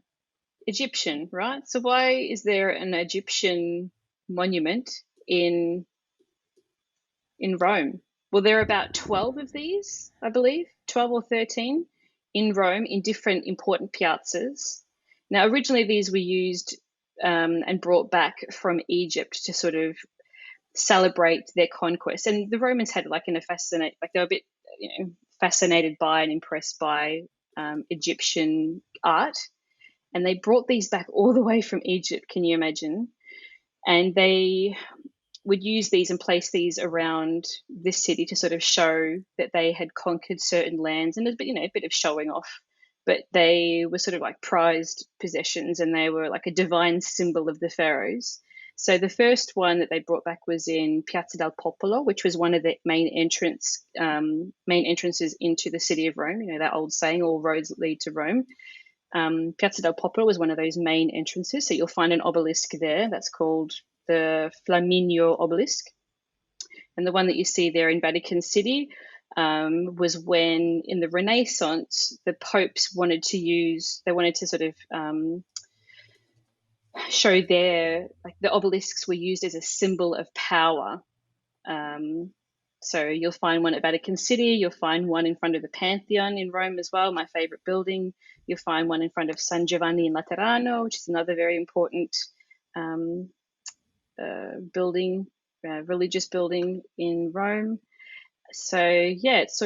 Egyptian, right? So why is there an Egyptian monument in Rome? Well, there are about 12 of these, I believe, 12 or 13 in Rome in different important piazzas. Now, originally these were used and brought back from Egypt to sort of celebrate their conquest. And the Romans had they were a bit, fascinated by and impressed by Egyptian art. And they brought these back all the way from Egypt, can you imagine? And they would use these and place these around this city to sort of show that they had conquered certain lands, and a bit of showing off. But they were sort of like prized possessions, and they were like a divine symbol of the pharaohs. So the first one that they brought back was in Piazza del Popolo, which was one of the main entrances into the city of Rome. That old saying, all roads lead to Rome. Piazza del Popolo was one of those main entrances. So you'll find an obelisk there that's called the Flaminio obelisk. And the one that you see there in Vatican City was when in the Renaissance, the popes wanted to sort of show the obelisks were used as a symbol of power. So you'll find one at Vatican City, you'll find one in front of the Pantheon in Rome as well, my favorite building. You'll find one in front of San Giovanni in Laterano, which is another very important building, religious building in Rome. So yeah, it's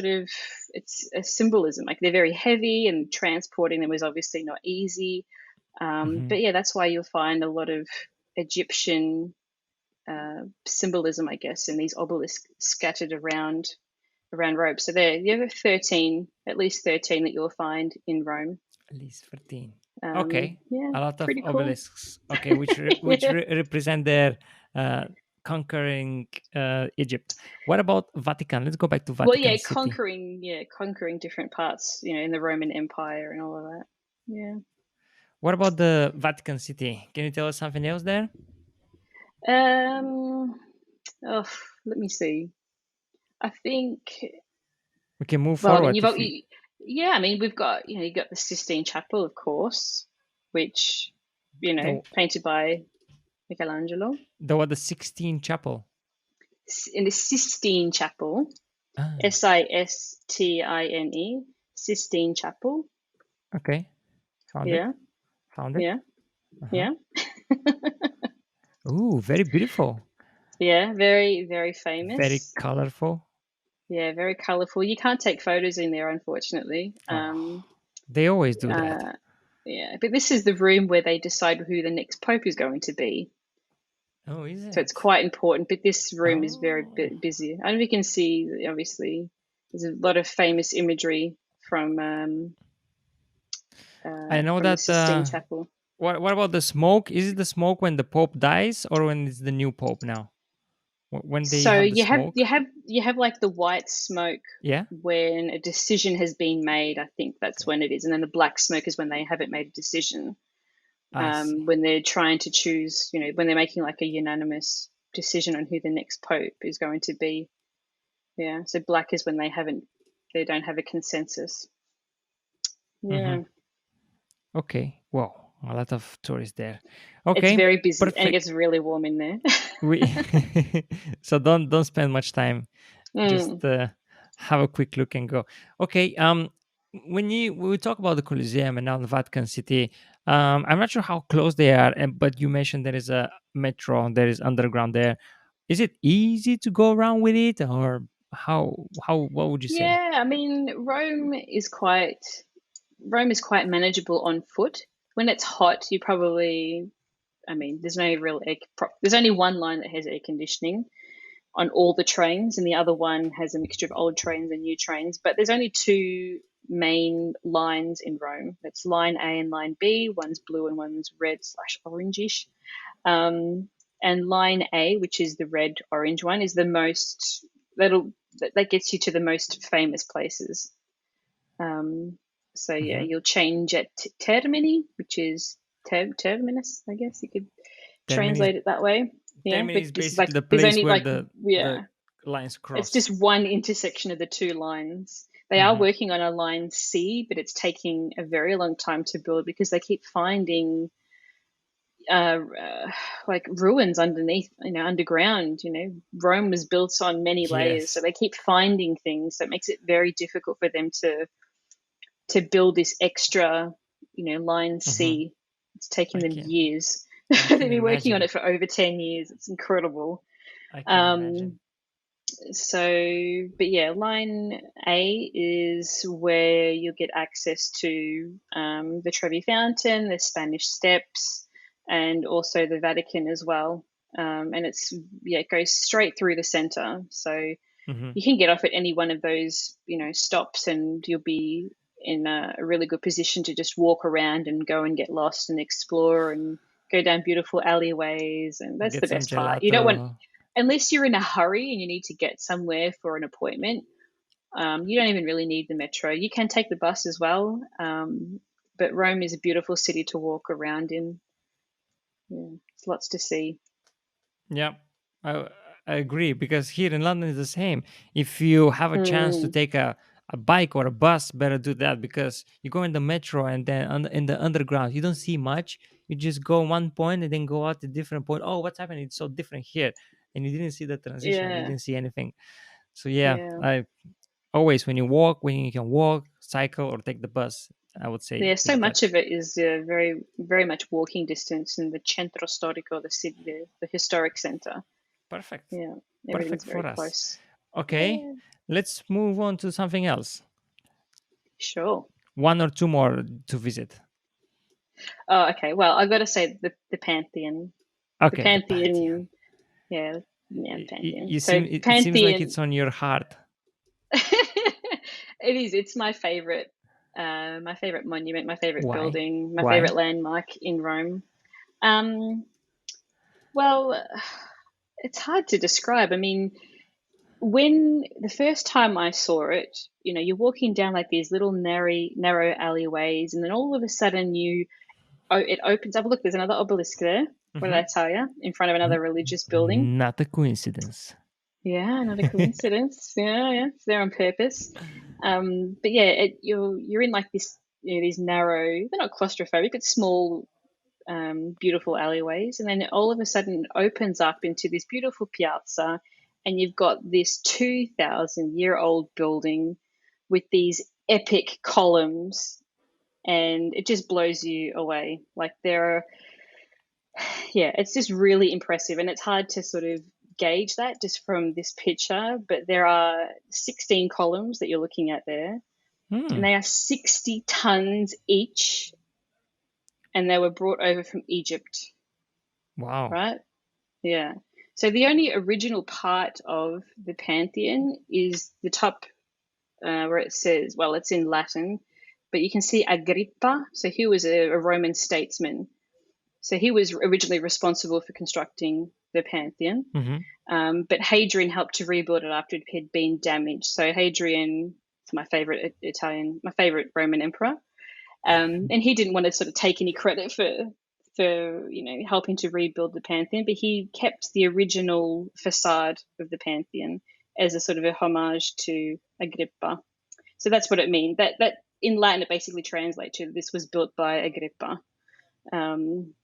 a symbolism. Like they're very heavy, and transporting them was obviously not easy. But yeah, that's why you'll find a lot of Egyptian symbolism, I guess, in these obelisks scattered around Rome. So there you have at least 13 that you'll find in Rome. At least 13. Yeah, A lot of pretty obelisks. Cool. Okay, which represent their conquering Egypt. What about Vatican? Let's go back to Vatican City. Conquering different parts, in the Roman Empire and all of that. Yeah. What about the Vatican City? Can you tell us something else there? Let me see. I think we can move forward. We've got you got the Sistine Chapel, of course, which painted by Michelangelo. The Sistine Chapel. In the Sistine Chapel, Ah, Sistine, Sistine Chapel. okay. Found it. Yeah, Found it. yeah, Uh-huh. yeah. Ooh, very beautiful. Yeah, very, very Very famous. colorful. Yeah, very colorful. You can't take photos in there, unfortunately. Oh, they always do that. Uh, yeah, but this is the room where they decide who the next pope is going to be. Oh, is So it's it? quite important. But this room is very Oh, busy. I don't know if you can see, obviously, there's a lot of famous imagery I know from the that. Sistine Chapel. What about the smoke? Is it the smoke when the Pope dies, or when it's the new Pope now? When they So have the smoke? you have like the white smoke Yeah, when a decision has been made. I think that's okay, when it is, and then the black smoke is when they haven't made a decision. I see. When they're trying to choose, when they're making like a unanimous decision on who the next pope is going to be. Yeah, so black is when they don't have a consensus. Mm-hmm. Yeah, Okay. Wow, a lot of tourists there. it's Okay, very busy and it perfect. gets really warm in there. We so don't spend much time. Just Mm. have a quick look and go. Okay. When we talk about the Colosseum and now the Vatican City, I'm not sure how close they are, but you mentioned there is a metro, there is underground there. Is it easy to go around with it, or how what would you say? Yeah, I mean, Rome is quite manageable on foot. When it's hot, you probably, I mean, there's only one line that has air conditioning on all the trains, and the other one has a mixture of old trains and new trains. But there's only two main lines in Rome. That's line A and line B. One's blue and one's red slash orangish. Um, and line A, which is the red orange one, is the most that gets you to the most famous places. Um, so yeah, Hmm. you'll change at Termini, which is terminus, I guess you could Termini is, translate it that way. Yeah, Termini but is just basically like the there's place only where like the yeah, lines it's cross. just one intersection of the two lines. They are Hmm. working on a line C, but it's taking a very long time to build because they keep finding like ruins underneath, underground. Rome was built on many layers, so Yes. they keep finding things. So it makes it very difficult for them to build this extra, line Hmm. C. It's taking I them can years. I They've can been working on imagine. it for over 10 years. It's incredible. I can imagine. Um, so, but yeah, line A is where you'll get access to the Trevi Fountain, the Spanish Steps, and also the Vatican as well. And it goes straight through the center. So Hmm. you can get off at any one of those, stops, and you'll be in a really good position to just walk around and go and get lost and explore and go down beautiful alleyways. And that's Get the some best part. You don't want gelato. Unless you're in a hurry and you need to get somewhere for an appointment, you don't even really need the metro. You can take the bus as well, but Rome is a beautiful city to walk around in. Yeah, there's lots to see. Yeah, I, I agree because here in London is the same. If you have a chance to Mm, take a bike or a bus, better do that because you go in the metro and then in the underground, you don't see much. You just go one point and then go out to different point. Oh, what's happening? It's so different here, and you didn't see the transition. You yeah, didn't see anything. So yeah, yeah, I always when you can walk, cycle, or take the bus, I would say yeah. to So do that. much of it is very, very much walking distance in the centro storico, the city, the historic center. Perfect, Yeah, everything's perfect very for us. close. Okay, Yeah, let's move on to something else. sure. One or two more to visit. Oh, okay. Well, I got to say the Pantheon. The Okay, the Pantheon. Pantheon. Yeah, yeah, Pantheon. You So seem it seems like Pantheon, it's on your heart. it is. It's my favorite monument, my favorite Why? building, my Why? favorite landmark in Rome. Um, well, it's hard to describe. I mean, when the first time I saw it, you're walking down like these little narrow alleyways, and then all of a sudden it opens up. Look, there's another obelisk there. What did Hmm. I tell you? In front of another religious building. Not a coincidence. Yeah, not a coincidence. Yeah, yeah, it's there on purpose. But yeah, you're in like this, these narrow, they're not claustrophobic, but small, beautiful alleyways, and then all of a sudden it opens up into this beautiful piazza, and you've got this 2,000-year-old building with these epic columns, and it just blows you away. Like there are, yeah, it's just really impressive, and it's hard to sort of gauge that just from this picture, but there are 16 columns that you're looking at there, and Hmm. they are 60 tons each, and they were brought over from Egypt, Wow. right? Yeah. So the only original part of the Pantheon is the top, where it says, well, it's in Latin, but you can see Agrippa. So he was a Roman statesman. So he was originally responsible for constructing the Pantheon. Hmm. But Hadrian helped to rebuild it after it had been damaged. So Hadrian is my favorite Roman emperor. And he didn't want to sort of take any credit for helping to rebuild the Pantheon, but he kept the original facade of the Pantheon as a sort of a homage to Agrippa. So that's what it means. That in Latin it basically translates to this was built by Agrippa. Um,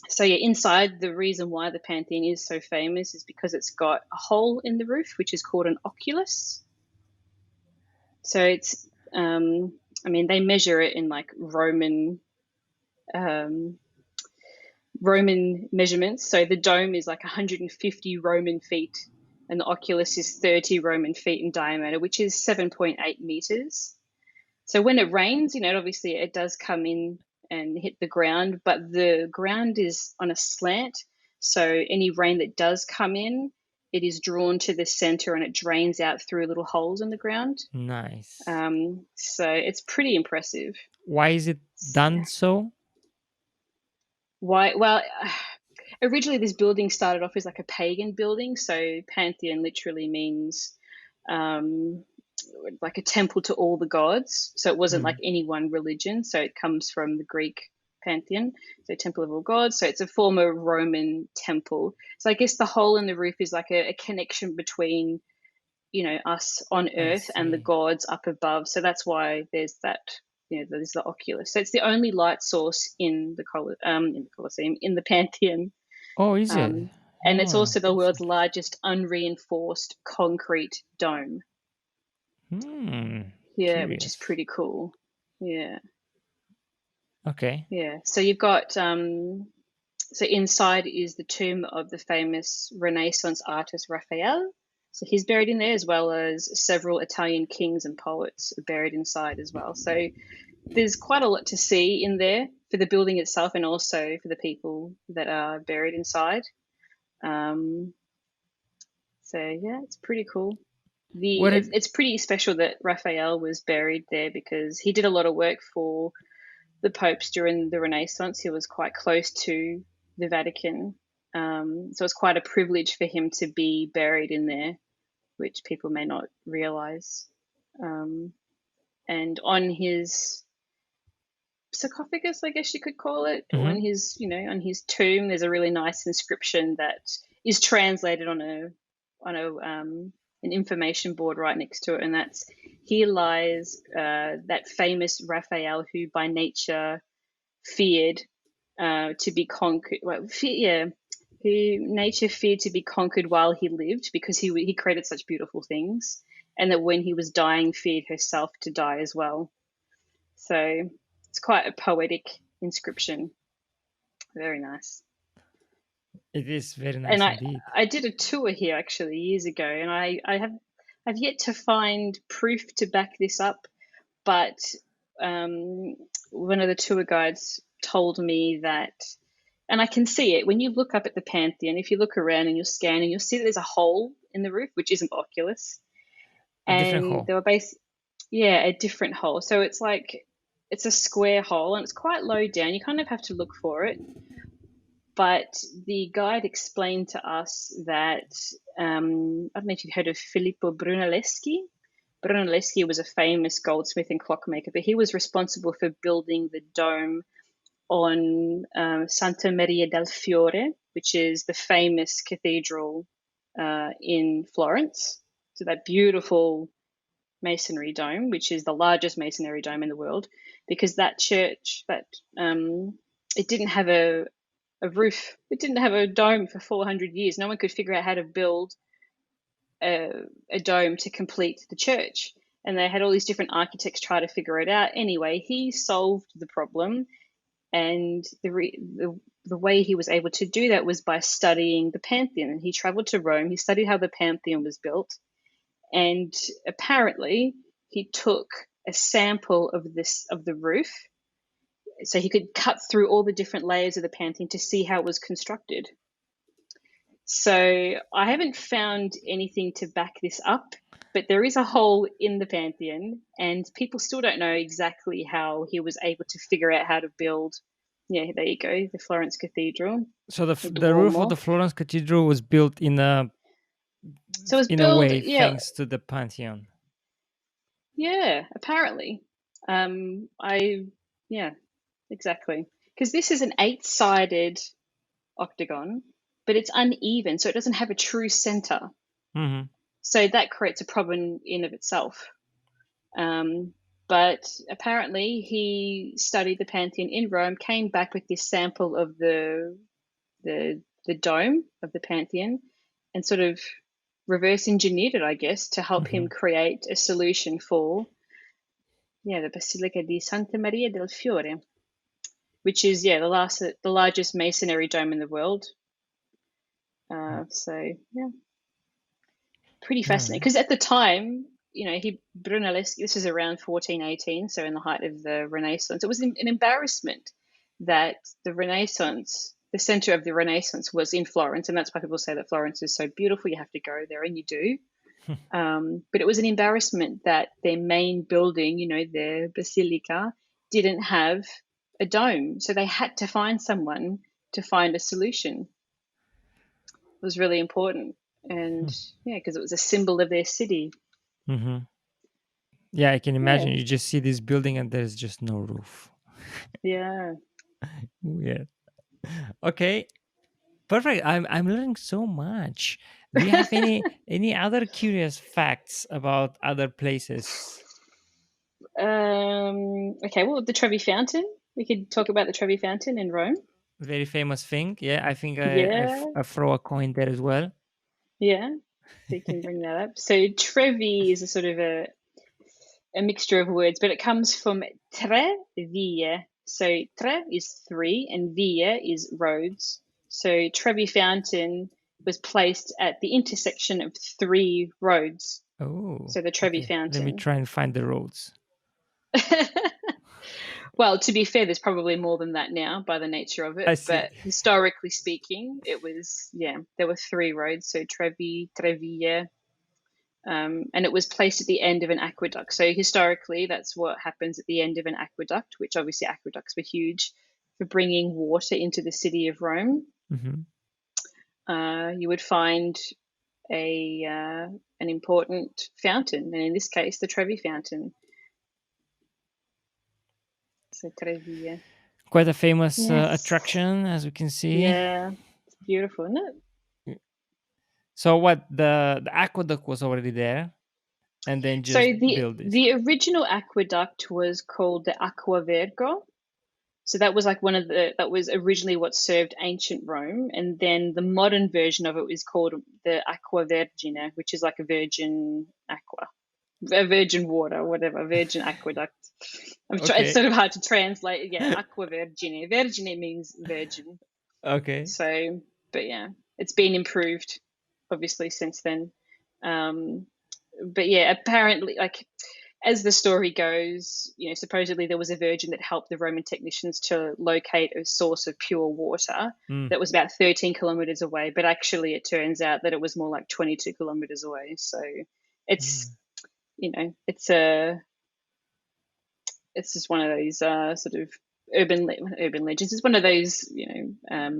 so yeah, inside, the reason why the Pantheon is so famous is because it's got a hole in the roof, which is called an oculus. So it's, I mean, they measure it in like um, Roman measurements. So the dome is like 150 Roman feet, and the oculus is 30 Roman feet in diameter, which is 7.8 meters. So when it rains, obviously it does come in and hit the ground, but the ground is on a slant. So any rain that does come in, it is drawn to the center and it drains out through little holes in the ground. Nice. So it's pretty impressive. Why is it done so? Why? Well, originally this building started off as like a pagan building. So Pantheon literally means um, like a temple to all the gods. So it wasn't like Mm. any one religion. So it comes from the Greek Pantheon, so temple of all gods. So it's a former Roman temple. So I guess the hole in the roof is like a connection between, us on I earth and the see. gods up above. So that's why there's that. There's the oculus. So it's the only light source in the Colosseum, in the Pantheon, Oh, is it? um, and it's Oh, also the world's interesting. largest unreinforced concrete dome. Hmm. Yeah, which is Curious. pretty cool. Yeah, Okay. yeah. So you've got so inside is the tomb of the famous Renaissance artist Raphael. So he's buried in there, as well as several Italian kings and poets are buried inside as well. So there's quite a lot to see in there for the building itself, and also for the people that are buried inside. Um, so yeah, it's pretty cool. What? It's pretty special that Raphael was buried there because he did a lot of work for the popes during the Renaissance. He was quite close to the Vatican, so it's quite a privilege for him to be buried in there, which people may not realize. Um, and on his sarcophagus, I guess you could call it, or Mm-hmm. on his tomb, there's a really nice inscription that is translated on an information board right next to it, and that's, "Here lies that famous Raphael who by nature feared to be conquered. Well, who nature feared to be conquered while he lived, because he created such beautiful things, and that when he was dying, feared herself to die as well." So it's quite a poetic inscription. Very nice. It is very And nice I indeed. I did a tour here actually years ago, and I've yet to find proof to back this up, but um, one of the tour guides told me that, and I can see it when you look up at the Pantheon. If you look around and you're scanning, you'll see that there's a hole in the roof, which isn't oculus, A different and hole. there were yeah, a different hole. So it's like it's a square hole and it's quite low down. You kind of have to look for it. But the guide explained to us that, I don't know if you've heard of Filippo Brunelleschi. Brunelleschi was a famous goldsmith and clockmaker, but he was responsible for building the dome on Santa Maria del Fiore, which is the famous cathedral in Florence. So that beautiful masonry dome, which is the largest masonry dome in the world, because that church, it didn't have a roof, it didn't have a dome for 400 years. No one could figure out how to build a dome to complete the church. And they had all these different architects try to figure it out. Anyway, he solved the problem, and the way he was able to do that was by studying the Pantheon. And he traveled to Rome. He studied how the Pantheon was built, and apparently he took a sample of the roof, so he could cut through all the different layers of the Pantheon to see how it was constructed. So I haven't found anything to back this up, but there is a hole in the Pantheon, and people still don't know exactly how he was able to figure out how to build. Yeah, there you go, the Florence Cathedral. So the roof of the Florence Cathedral was built in a way thanks to the Pantheon. Yeah, apparently. Exactly. Because this is an 8-sided octagon, but it's uneven, so it doesn't have a true center. Mm-hmm. So that creates a problem in of itself. But apparently he studied the Pantheon in Rome, came back with this sample of the dome of the Pantheon, and sort of reverse engineered it, I guess, to help him create a solution for the Basilica di Santa Maria del Fiore, which is the largest masonry dome in the world. Pretty fascinating, because at the time, Brunelleschi, this is around 1418, so in the height of the Renaissance. It was an embarrassment that the center of the Renaissance was in Florence, and that's why people say that Florence is so beautiful. You have to go there, and you do. But it was an embarrassment that their main building, their basilica, didn't have a dome. So they had to find someone to find a solution. It was really important. And because it was a symbol of their city. Mm-hmm. Yeah, I can imagine. You just see this building and there's just no roof. Yeah. Weird. Okay. Perfect. I'm learning so much. Do you have any other curious facts about other places? Okay, well, the Trevi Fountain. We could talk about the Trevi Fountain in Rome. Very famous thing. Yeah, I think I throw a coin there as well. Yeah, so you can bring that up. So Trevi is a sort of a mixture of words, but it comes from tre via. So tre is 3 and via is roads. So Trevi Fountain was placed at the intersection of 3 roads. Oh. So the Trevi Fountain. Let me try and find the roads. Well, to be fair, there's probably more than that now by the nature of it. But historically speaking, it was, there were 3 roads. So Trevi, Trevia, and it was placed at the end of an aqueduct. So historically, that's what happens at the end of an aqueduct, which obviously aqueducts were huge for bringing water into the city of Rome. You would find an important fountain, and in this case, the Trevi Fountain. So Trevi. Quite a famous attraction, as we can see. Yeah, it's beautiful, isn't it? So what, the aqueduct was already there, and then just build this? The original aqueduct was called the Aqua Vergo. So that was like that was originally what served ancient Rome, and then the modern version of it is called the Aqua Vergine, which is like a virgin water, whatever, virgin aqueduct. It's sort of hard to translate. Yeah, Aqua Vergine. Vergine means virgin. Okay. So, but it's been improved, obviously, since then. But apparently, like, as the story goes, supposedly there was a virgin that helped the Roman technicians to locate a source of pure water that was about 13 kilometers away. But actually, it turns out that it was more like 22 kilometers away. So it's, it's just one of those sort of urban legends. It's one of those,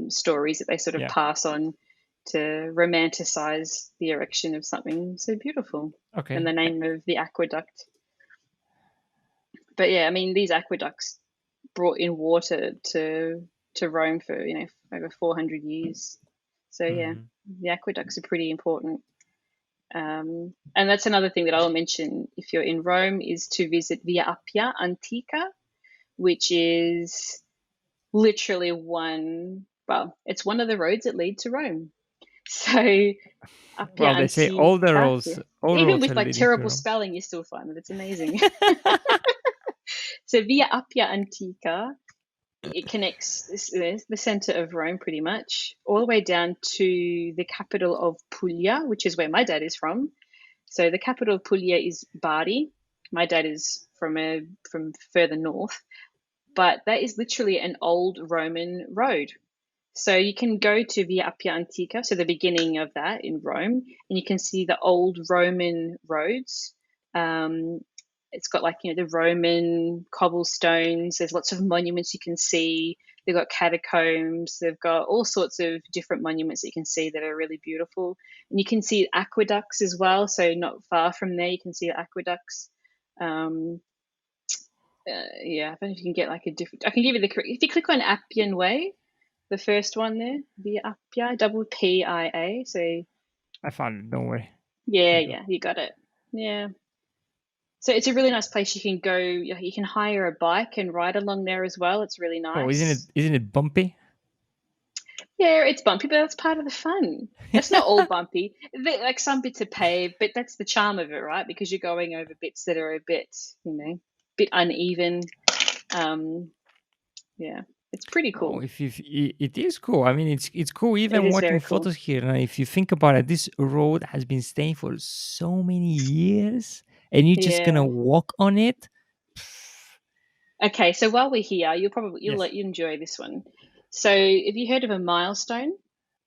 stories that they sort of pass on to romanticize the erection of something so beautiful. Okay. And the name of the aqueduct. But these aqueducts brought in water to Rome for over 400 years. So the aqueducts are pretty important. And that's another thing that I'll mention if you're in Rome, is to visit Via Appia Antica, which is literally it's one of the roads that lead to Rome. So Appia Well, they say all the Antica, yeah. roads, all Even roads with are like leading to terrible Rome. spelling, you still find that it's amazing. So via Appia Antica, it connects the center of Rome pretty much all the way down to the capital of Puglia, which is where my dad is from. So the capital of Puglia is Bari. My dad is from further north, but that is literally an old Roman road. So you can go to Via Appia Antica, so the beginning of that in Rome, and you can see the old Roman roads. Um, it's got like the Roman cobblestones. There's lots of monuments you can see. They've got catacombs. They've got all sorts of different monuments that you can see that are really beautiful. And you can see aqueducts as well. So not far from there, you can see aqueducts. Um, yeah, I don't know if you can get like a different. I can give you the correct. If you click on Appian Way, the first one there, the Appia, double Pia. So I found it. Don't worry. yeah, Keep going. yeah, you got it. Yeah. So it's a really nice place. You can go. You can hire a bike and ride along there as well. It's really Oh, nice. isn't it bumpy? Yeah, it's bumpy, but that's part of the fun. It's not all bumpy. Like some bits are paved, but that's the charm of it, right? Because you're going over bits that are a bit, bit uneven. Um, yeah, it's pretty Oh, cool. it is cool. I mean, it's cool It even is watching very cool. photos here. And if you think about it, this road has been staying for so many years, and you're just gonna Yeah. walk on it. Okay, so while we're here, you'll Yes. let you enjoy this one. So, have you heard of a milestone?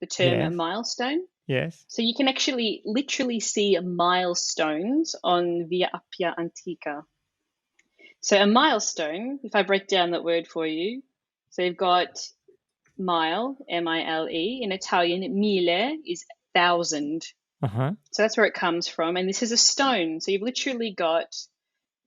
The term a Yes. milestone? Yes. So you can actually literally see milestones on Via Appia Antica. So a milestone, if I break down that word for you, so you've got mile, M-I-L-E. In Italian, mille is thousand. Uh-huh. So that's where it comes from. And this is a stone. So you've literally got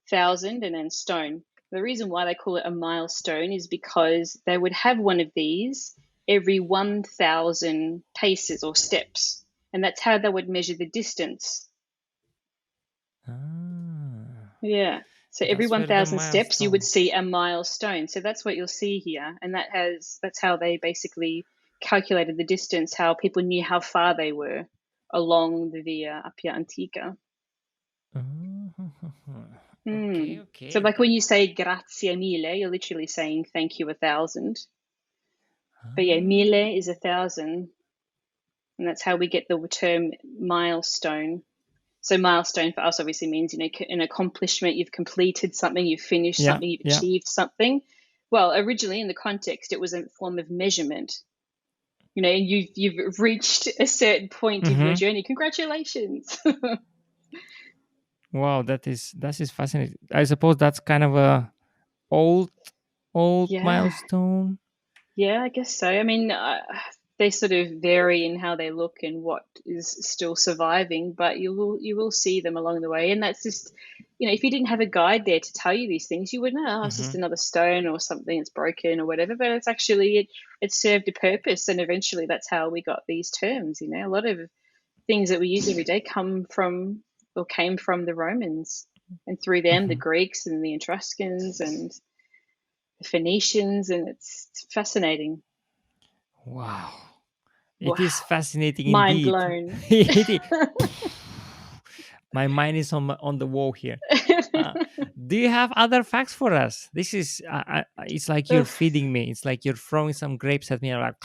thousand and then stone. The reason why they call it a milestone is because they would have one of these every 1,000 paces or steps. And that's how they would measure the distance. Ah, Yeah. So every that's where the 1,000 steps you would milestone. see a milestone. So that's what you'll see here. And that's how they basically calculated the distance, how people knew how far they were along the Via Appia Antica. Okay, So okay. like when you say grazie mille, you're literally saying thank you 1,000. But yeah, Ah, mille is 1,000, and that's how we get the term milestone. So milestone for us obviously means an accomplishment. You've completed something, you've finished yeah, something, you've yeah. achieved something. Well, originally in the context, it was a form of measurement. You've reached a certain point of your Mm-hmm. journey. Congratulations. Wow, that is fascinating. I suppose that's kind of a old old Yeah. milestone. Yeah, I guess so. I mean, they sort of vary in how they look and what is still surviving, but you will see them along the way. And that's just, if you didn't have a guide there to tell you these things, you would know, oh, it's just Mm-hmm. another stone or something that's broken or whatever. But it's actually it served a purpose, and eventually that's how we got these terms. A lot of things that we use every day come from or came from the Romans, and through them the Mm-hmm. Greeks and the Etruscans and the Phoenicians, and it's fascinating. Wow. It is Wow. fascinating Mind indeed. blown. It is. My mind is on the wall here. Uh, do you have other facts for us? This is it's like you're feeding me. It's like you're throwing some grapes at me. I'm like,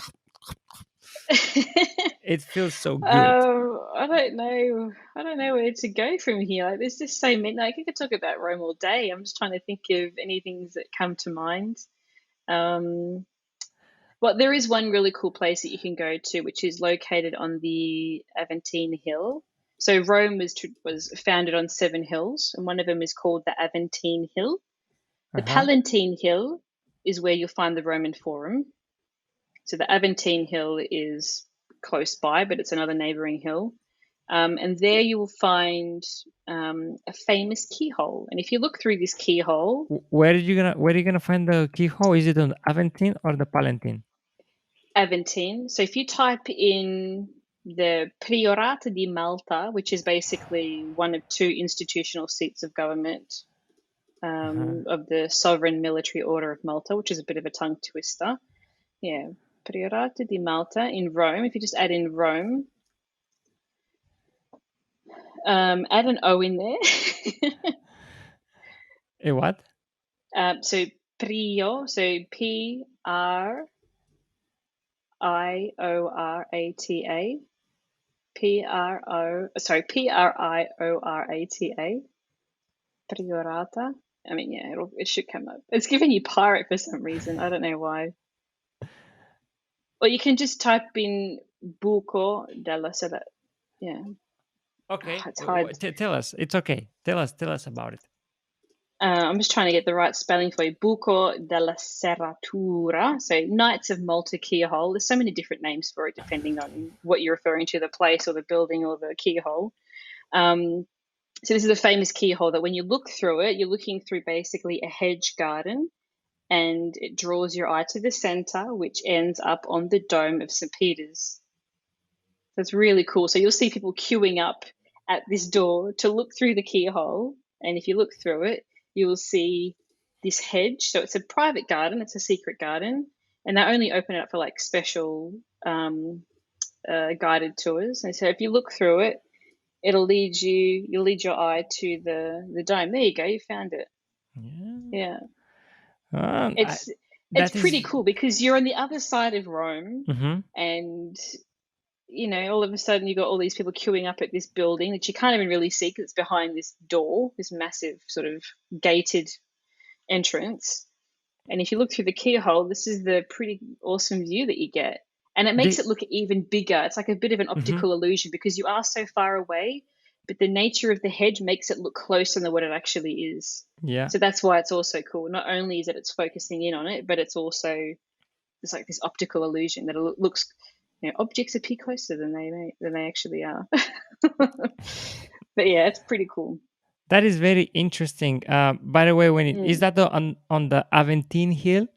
it feels so good. I don't know. I don't know where to go from here. Like, there's just so many. Like, I could talk about Rome all day. I'm just trying to think of any things that come to mind. Um, well, there is one really cool place that you can go to, which is located on the Aventine Hill. So Rome was founded on 7 hills, and one of them is called the Aventine Hill. The Uh-huh. Palatine Hill is where you'll find the Roman Forum. So the Aventine Hill is close by, but it's another neighboring hill. And there you will find a famous keyhole. And if you look through this keyhole, Where are you gonna find the keyhole? Is it on Aventine or the Palatine? Aventine. So if you type in the Priorato di Malta, which is basically one of two institutional seats of government Uh-huh. of the Sovereign Military Order of Malta, which is a bit of a tongue twister. Yeah, Priorato di Malta in Rome. If you just add in Rome, Add an O in there. A what? So Prio, so Priorata. Priorata. Priorata. I mean, yeah, it should come up. It's giving you pirate for some reason. I don't know why. Or you can just type in Buco della Sera. Yeah, Okay, it's hard. tell us. It's okay. Tell us about it. I'm just trying to get the right spelling for you. Buco della Serratura. So Knights of Malta keyhole. There's so many different names for it depending on what you're referring to, the place or the building or the keyhole. So this is a famous keyhole that when you look through it, you're looking through basically a hedge garden, and it draws your eye to the center, which ends up on the dome of St. Peter's. That's really cool. So you'll see people queuing up at this door to look through the keyhole. And if you look through it, you will see this hedge. So it's a private garden, it's a secret garden. And they only open it up for like special guided tours. And so if you look through it, you'll lead your eye to the dome. There you go, you found it. Yeah. It's that pretty is. cool because you're on the other side of Rome, Mhm. and all of a sudden you got all these people queuing up at this building that you can't even really see because it's behind this door, this massive sort of gated entrance. And if you look through the keyhole, this is the pretty awesome view that you get. And it makes it look even bigger. It's like a bit of an optical illusion because you are so far away, but the nature of the hedge makes it look closer than what it actually is. Yeah. So that's why it's also cool. Not only is that it's focusing in on it, but it's like this optical illusion that it looks, objects appear closer than they actually are. But yeah, it's pretty cool. That is very interesting. By the way, is that on the Aventine Hill?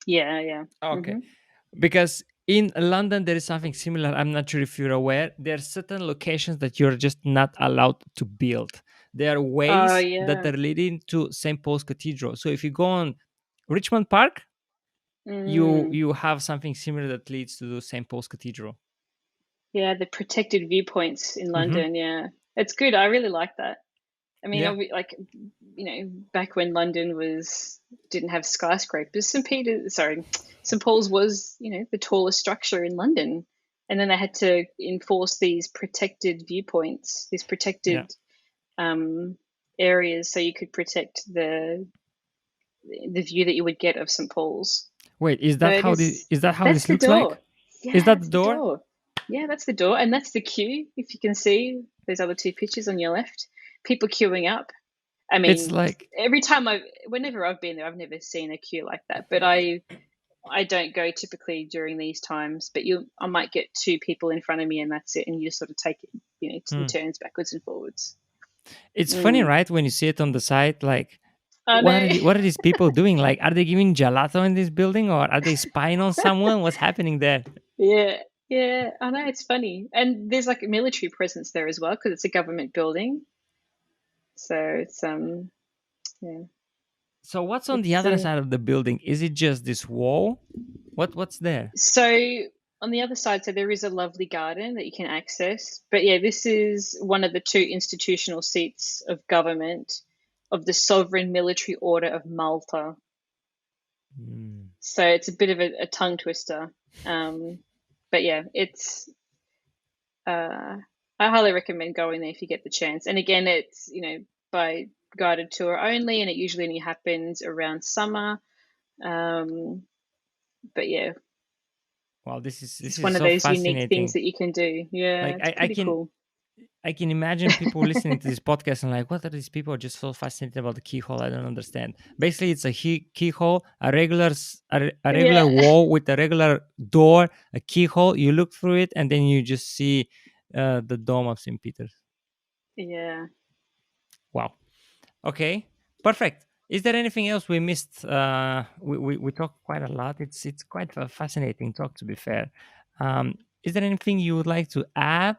Yeah. Okay. Because in London there is something similar. I'm not sure if you're aware. There are certain locations that you're just not allowed to build. There are Oh ways that yeah. are leading to St. Paul's Cathedral. So if you go on Richmond Park, you have something similar that leads to the St. Paul's Cathedral. Yeah, the protected viewpoints in Mm-hmm. London. Yeah, it's good. I really like that. I mean, Yeah. like, back when London didn't have skyscrapers, St. Paul's was, the tallest structure in London. And then they had to enforce these protected viewpoints, these protected areas, so you could protect the view that you would get of St. Paul's. Wait, is So that how that's this the looks like? door. Yeah, Is that the that's the door? door. Yeah, that's the door. And that's the queue. If you can see those other two pictures on your left, people queuing up. I It's mean, like whenever I've been there, I've never seen a queue like that. But I don't go typically during these times. But I might get two people in front of me, and that's it. And you just sort of take it, some turns backwards and forwards. it's funny, right? When you see it on the side, like I know. what are these people doing? Like, are they giving gelato in this building, or are they spying on someone? What's happening there? Yeah. I know, it's funny, and there's like a military presence there as well because it's a government building. So it's yeah. So what's on the It's other side of the building? Is it just this wall? What's there? So on the other side, so there is a lovely garden that you can access. But yeah, this is one of the two institutional seats of government of the Sovereign Military Order of Malta. So it's a bit of a tongue twister. But yeah, it's I highly recommend going there if you get the chance. And again, it's by guided tour only, and it usually only happens around summer. But yeah, Wow, this it's is one of so those unique things fascinating. that you can do. Yeah, Like it's pretty cool. I can imagine people listening to this podcast and like, what are these people just so fascinated about the keyhole? I don't understand. Basically, it's a keyhole, a regular Yeah, wall with a regular door, a keyhole. You look through it, and then you just see the dome of St. Peter's. yeah. Wow. Okay. Perfect. Is there anything else we missed? We talked quite a lot. It's quite a fascinating talk, to be fair. Is there anything you would like to add?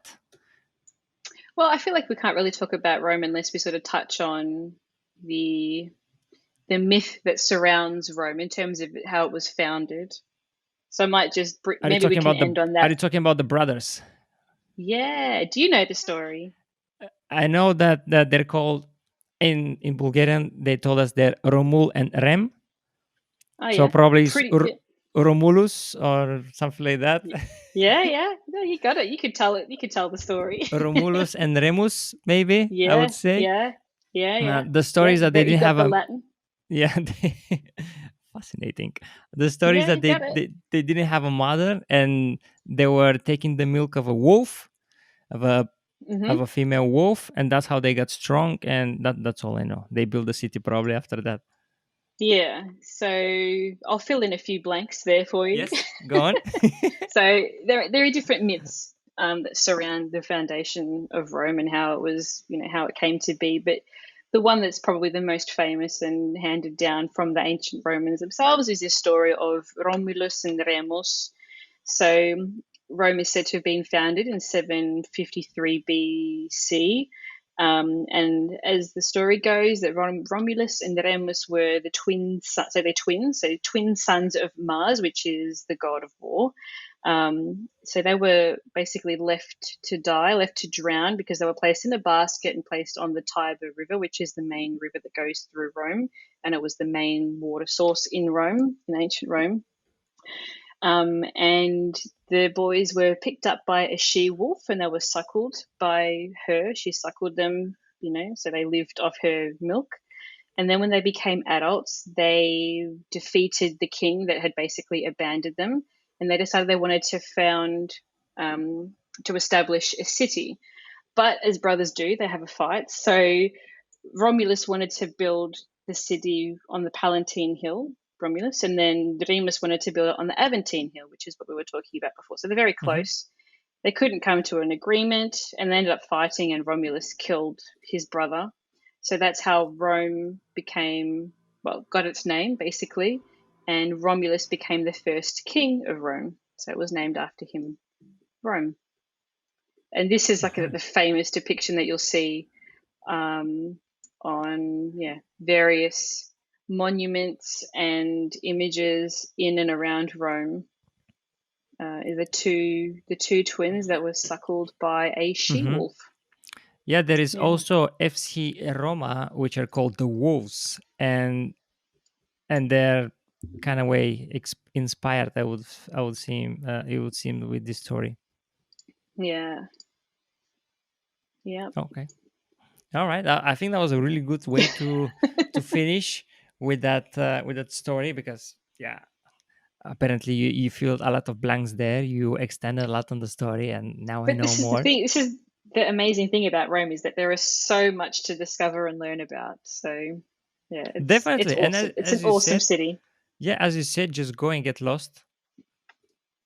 Well, I feel like we can't really talk about Rome unless we sort of touch on the myth that surrounds Rome in terms of how it was founded. So I might just Are you maybe we talking can about end on Are that. you talking about the brothers? Yeah. Do you know the story? I know that they're called in Bulgarian. They told us they're Romul and Rem. Oh So yeah, probably it's pretty. Yeah, Romulus or something like that. yeah, yeah. No, you got it. You could tell it. You could tell the story. Romulus and Remus, maybe I would Yeah, say. yeah, yeah, yeah, The story yeah. is that they You didn't got have the a Latin. yeah. Fascinating. The story is Yeah, that you got it. they didn't have a mother and they were taking the milk of a wolf of a Hmm. female wolf, and that's how they got strong. And that's all I know. They built the city probably after that. Yeah. So I'll fill in a few blanks there for you. Yes, go on. So there are different myths that surround the foundation of Rome and how it was, how it came to be. But the one that's probably the most famous and handed down from the ancient Romans themselves is this story of Romulus and Remus. So Rome is said to have been founded in 753 BC. And as the story goes, that Romulus and Remus were the twins, so they're twins, so twin sons of Mars, which is the god of war. So they were basically left to die, left to drown, because they were placed in a basket and placed on the Tiber River, which is the main river that goes through Rome, and it was the main water source in Rome, in ancient Rome. And the boys were picked up by a she wolf and they were suckled by her. She suckled them, so they lived off her milk. And then when they became adults, they defeated the king that had basically abandoned them. And they decided they wanted to establish a city. But as brothers do, they have a fight. So Romulus wanted to build the city on the Palatine Hill, Romulus, and then Remus wanted to build it on the Aventine Hill, which is what we were talking about before. So they're very Mhm. close. They couldn't come to an agreement, and they ended up fighting, and Romulus killed his brother. So that's how Rome got its name, basically, and Romulus became the first king of Rome. So it was named after him, Rome. And this is like Okay. the famous depiction that you'll see um, on various monuments and images in and around Rome. The two twins that were suckled by a she Mhm. wolf. Yeah, there is Yeah, also FC Roma, which are called the Wolves, and they're kind of way inspired. I would seem it would seem with this story. yeah, yeah. Okay, all right. I think that was a really good way to finish with that story because yeah, apparently you filled a lot of blanks there. You extended a lot on the story, and now I But know this is the more. thing. This is the amazing thing about Rome is that there is so much to discover and learn about. So yeah, it's Definitely, and awesome. It's an as you awesome said, city. yeah, as you said, just go and get lost.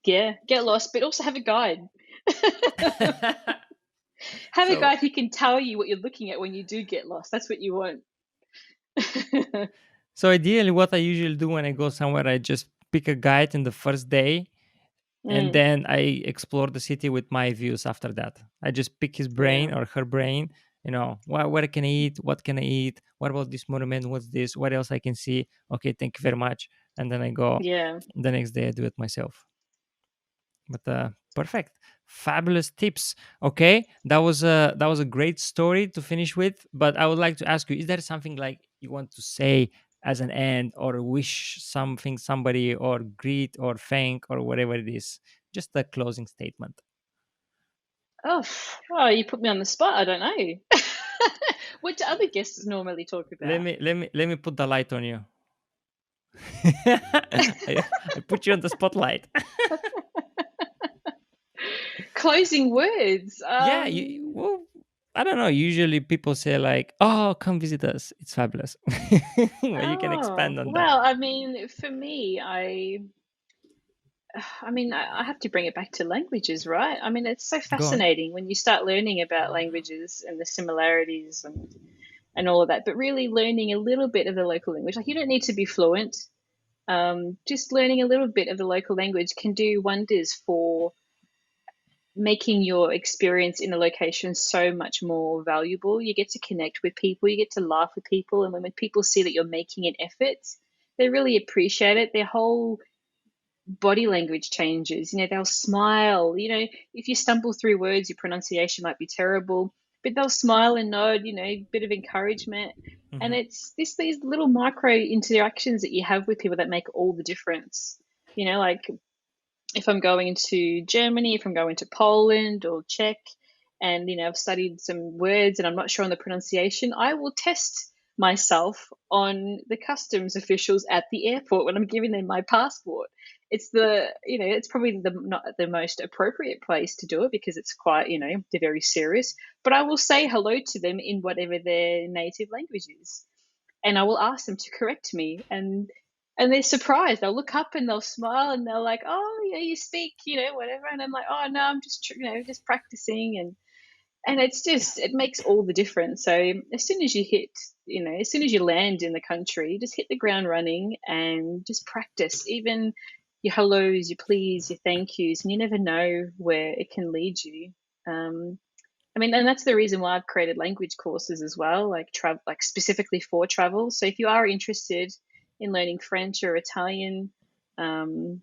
Yeah, get lost, but also have a guide. Have a So guide who can tell you what you're looking at when you do get lost. That's what you want. So ideally, what I usually do when I go somewhere, I just pick a guide in the first day, and Mm, then I explore the city with my views after that. I just pick his yeah, brain or her brain. You know, where can I eat? What can I eat? What about this monument? What's this? What else I can see? Okay, thank you very much. And then I go. yeah. The next day, I do it myself. But perfect, fabulous tips. Okay, that was a great story to finish with. But I would like to ask you: is there something like you want to say as an end, or wish something somebody, or greet, or thank, or whatever it is? Just a closing statement. Oh, oh, you put me on the spot. I don't know. What do other guests normally talk about? Let me put the light on you. I put you on the spotlight. Closing words. Yeah, well, I don't know. Usually people say like, "Oh, come visit us. It's fabulous." Well, you can Oh, expand on that. well, I mean, for me, I have to bring it back to languages, right? I mean, it's so Go on. fascinating when you start learning about languages and the similarities and all of that, but really learning a little bit of the local language. Like, you don't need to be fluent. Just learning a little bit of the local language can do wonders for making your experience in a location so much more valuable. You get to connect with people, you get to laugh with people, and when people see that you're making an effort, they really appreciate it. Their whole body language changes. They'll smile. If you stumble through words, your pronunciation might be terrible. but they'll smile and nod, bit of encouragement. And Hmm. it's these little micro interactions that you have with people that make all the difference. Like if I'm going to Germany, if I'm going to Poland or Czech, and I've studied some words and I'm not sure on the pronunciation, I will test myself on the customs officials at the airport when I'm giving them my passport. It's probably the not the most appropriate place to do it because it's quite, they're very serious. But I will say hello to them in whatever their native language is, and I will ask them to correct me, and they're surprised. They'll look up and they'll smile and they're like, "Oh, yeah, you speak, whatever." And I'm like, "Oh no, I'm just just practicing." And it makes all the difference. So as soon as you hit, as soon as you land in the country, just hit the ground running and just practice. Even your hellos, your please, your thank yous, and you never know where it can lead you. Um, and that's the reason why I've created language courses as well, like like specifically for travel. So if you are interested in learning French or Italian, um,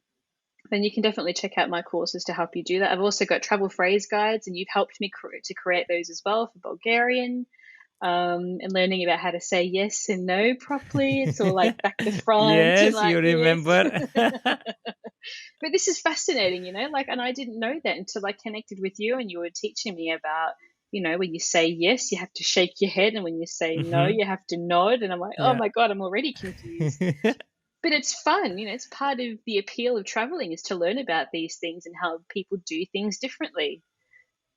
then you can definitely check out my courses to help you do that. I've also got travel phrase guides, and you've helped me to create those as well for Bulgarian, and learning about how to say yes and no properly. It's all like back to front and Yes, you like this. remember. But this is fascinating, like, and I didn't know that until I connected with you and you were teaching me about, when you say yes, you have to shake your head, and when you say no, Hmm. you have to nod. And I'm like, oh Yeah. my God, I'm already confused. But it's fun, it's part of the appeal of traveling is to learn about these things and how people do things differently.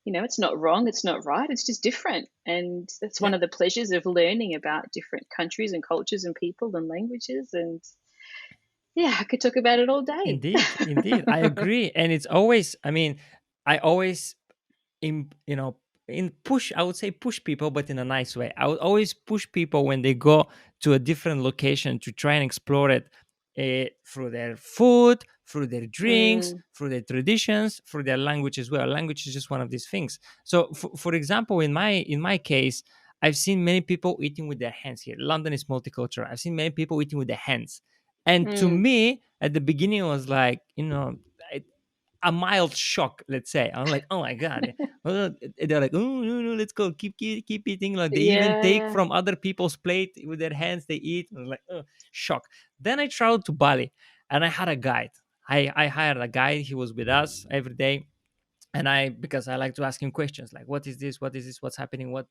It's not wrong, it's not right, it's just different. And that's Yeah. one of the pleasures of learning about different countries and cultures and people and languages. And yeah, I could talk about it all day. Indeed, indeed, I agree. And it's always, I mean, I always in in push, I would say push people, but in a nice way. I would always push people when they go to a different location to try and explore it, through their food, through their drinks, Mm, through their traditions, through their language as well. Language is just one of these things. So for example, in my case, I've seen many people eating with their hands. Here London is multicultural. I've seen many people eating with their hands, and to mm. me at the beginning it was like, a mild shock, let's say. I'm like, oh my god. They're like, oh no, no, let's go, keep eating. Like they even Yeah, take yeah. from other people's plate with their hands, they eat. I was like, oh, shock. Then I traveled to Bali, and I had a guide. I hired a guide. He was with us every day. And because I like to ask him questions like, what is this, what's happening, what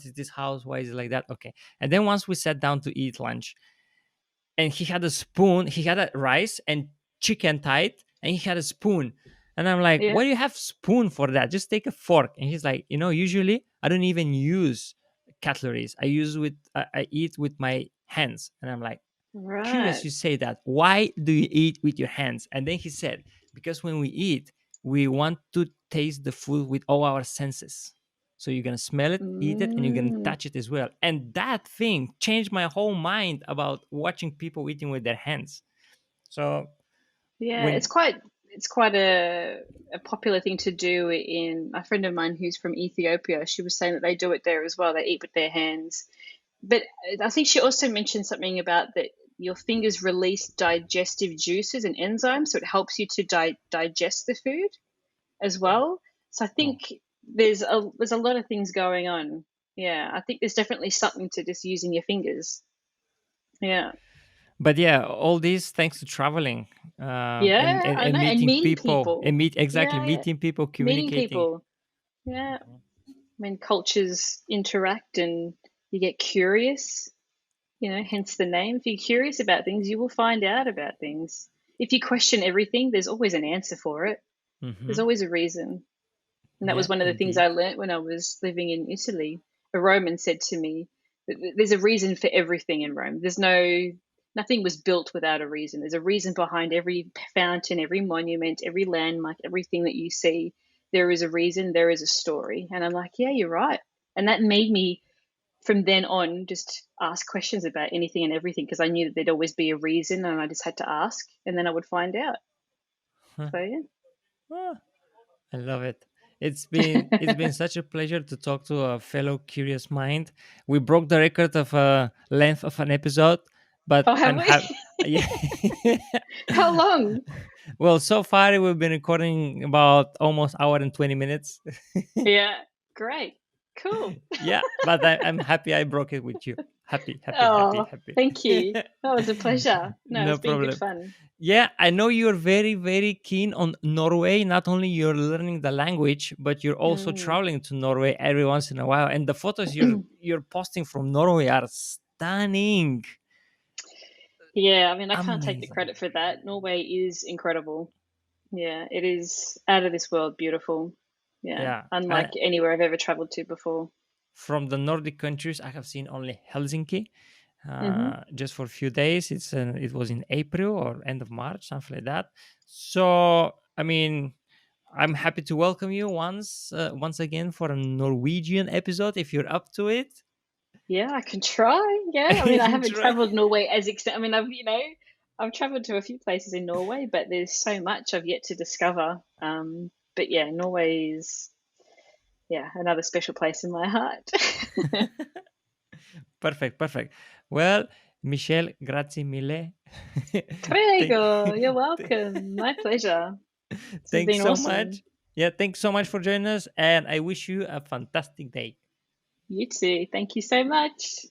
is this house, why is it like that? Okay. And then once we sat down to eat lunch, and he had a spoon. He had a rice and chicken tied, and he had a spoon. And I'm like, Yeah. why do you have spoon for that? Just take a fork. And he's like, usually I don't even use cutleries. I eat with my hands. And I'm like, curious Right. you say that. Why do you eat with your hands? And then he said, because when we eat, we want to taste the food with all our senses. So you're gonna smell it, eat it, and you're gonna Mm. touch it as well. And that thing changed my whole mind about watching people eating with their hands. So Yeah, when it's quite a popular thing to do. In a friend of mine who's from Ethiopia, she was saying that they do it there as well. They eat with their hands. But I think she also mentioned something about that your fingers release digestive juices and enzymes, so it helps you to digest the food as well. So I oh. think there's a lot of things going on. Yeah, I think there's definitely something to just using your fingers. Yeah. But yeah, all this thanks to traveling, and, Yeah, and I and know. And meeting meeting people, and people. exactly Yeah, yeah. meeting people, Meeting communicating. people. Yeah. When cultures interact and you get curious, hence the name. If you're curious about things, you will find out about things. If you question everything, there's always an answer for it. There's Hmm. always a reason. And that was Yeah, one of the things indeed. I learnt when I was living in Italy. A Roman said to me, there's a reason for everything in Rome. Nothing was built without a reason. There's a reason behind every fountain, every monument, every landmark, everything that you see. There is a reason, there is a story. And I'm like, yeah, you're right. And that made me, from then on, just ask questions about anything and everything because I knew that there'd always be a reason and I just had to ask and then I would find out. Huh. So, yeah. Ah, I love it. It's been such a pleasure to talk to a fellow curious mind. We broke the record of length of an episode, but Oh, have I'm happy. we? Yeah. How long? Well, so far we've been recording about almost hour and 20 minutes. Yeah, great. Cool. Yeah, but I'm happy I broke it with you. Happy, happy, happy, Oh, happy. thank you. That was a pleasure. No, No it's been good problem. fun. Yeah, I know you're very, very keen on Norway. Not only you're learning the language, but you're also Mm. traveling to Norway every once in a while. And the photos you're posting from Norway are stunning. Yeah, I mean, I can't take the Amazing. credit for that. Norway is incredible. Yeah, it is out of this world beautiful. Yeah, Yeah. unlike anywhere I've ever traveled to before. From the Nordic countries, I have seen only Helsinki, Hmm. just for a few days. It was in April or end of March, something like that. So, I mean, I'm happy to welcome you once again for a Norwegian episode if you're up to it. Yeah, I can try. Yeah, I mean, You I can haven't try. traveled Norway as extent. I mean, I've traveled to a few places in Norway, but there's so much I've yet to discover. But yeah, Norway is another special place in my heart. Perfect, perfect. Well, Michelle, grazie mille. thank, Prego, you're th- welcome. My pleasure. This has thanks been so awesome. much. Yeah, thanks so much for joining us, and I wish you a fantastic day. You too. Thank you so much.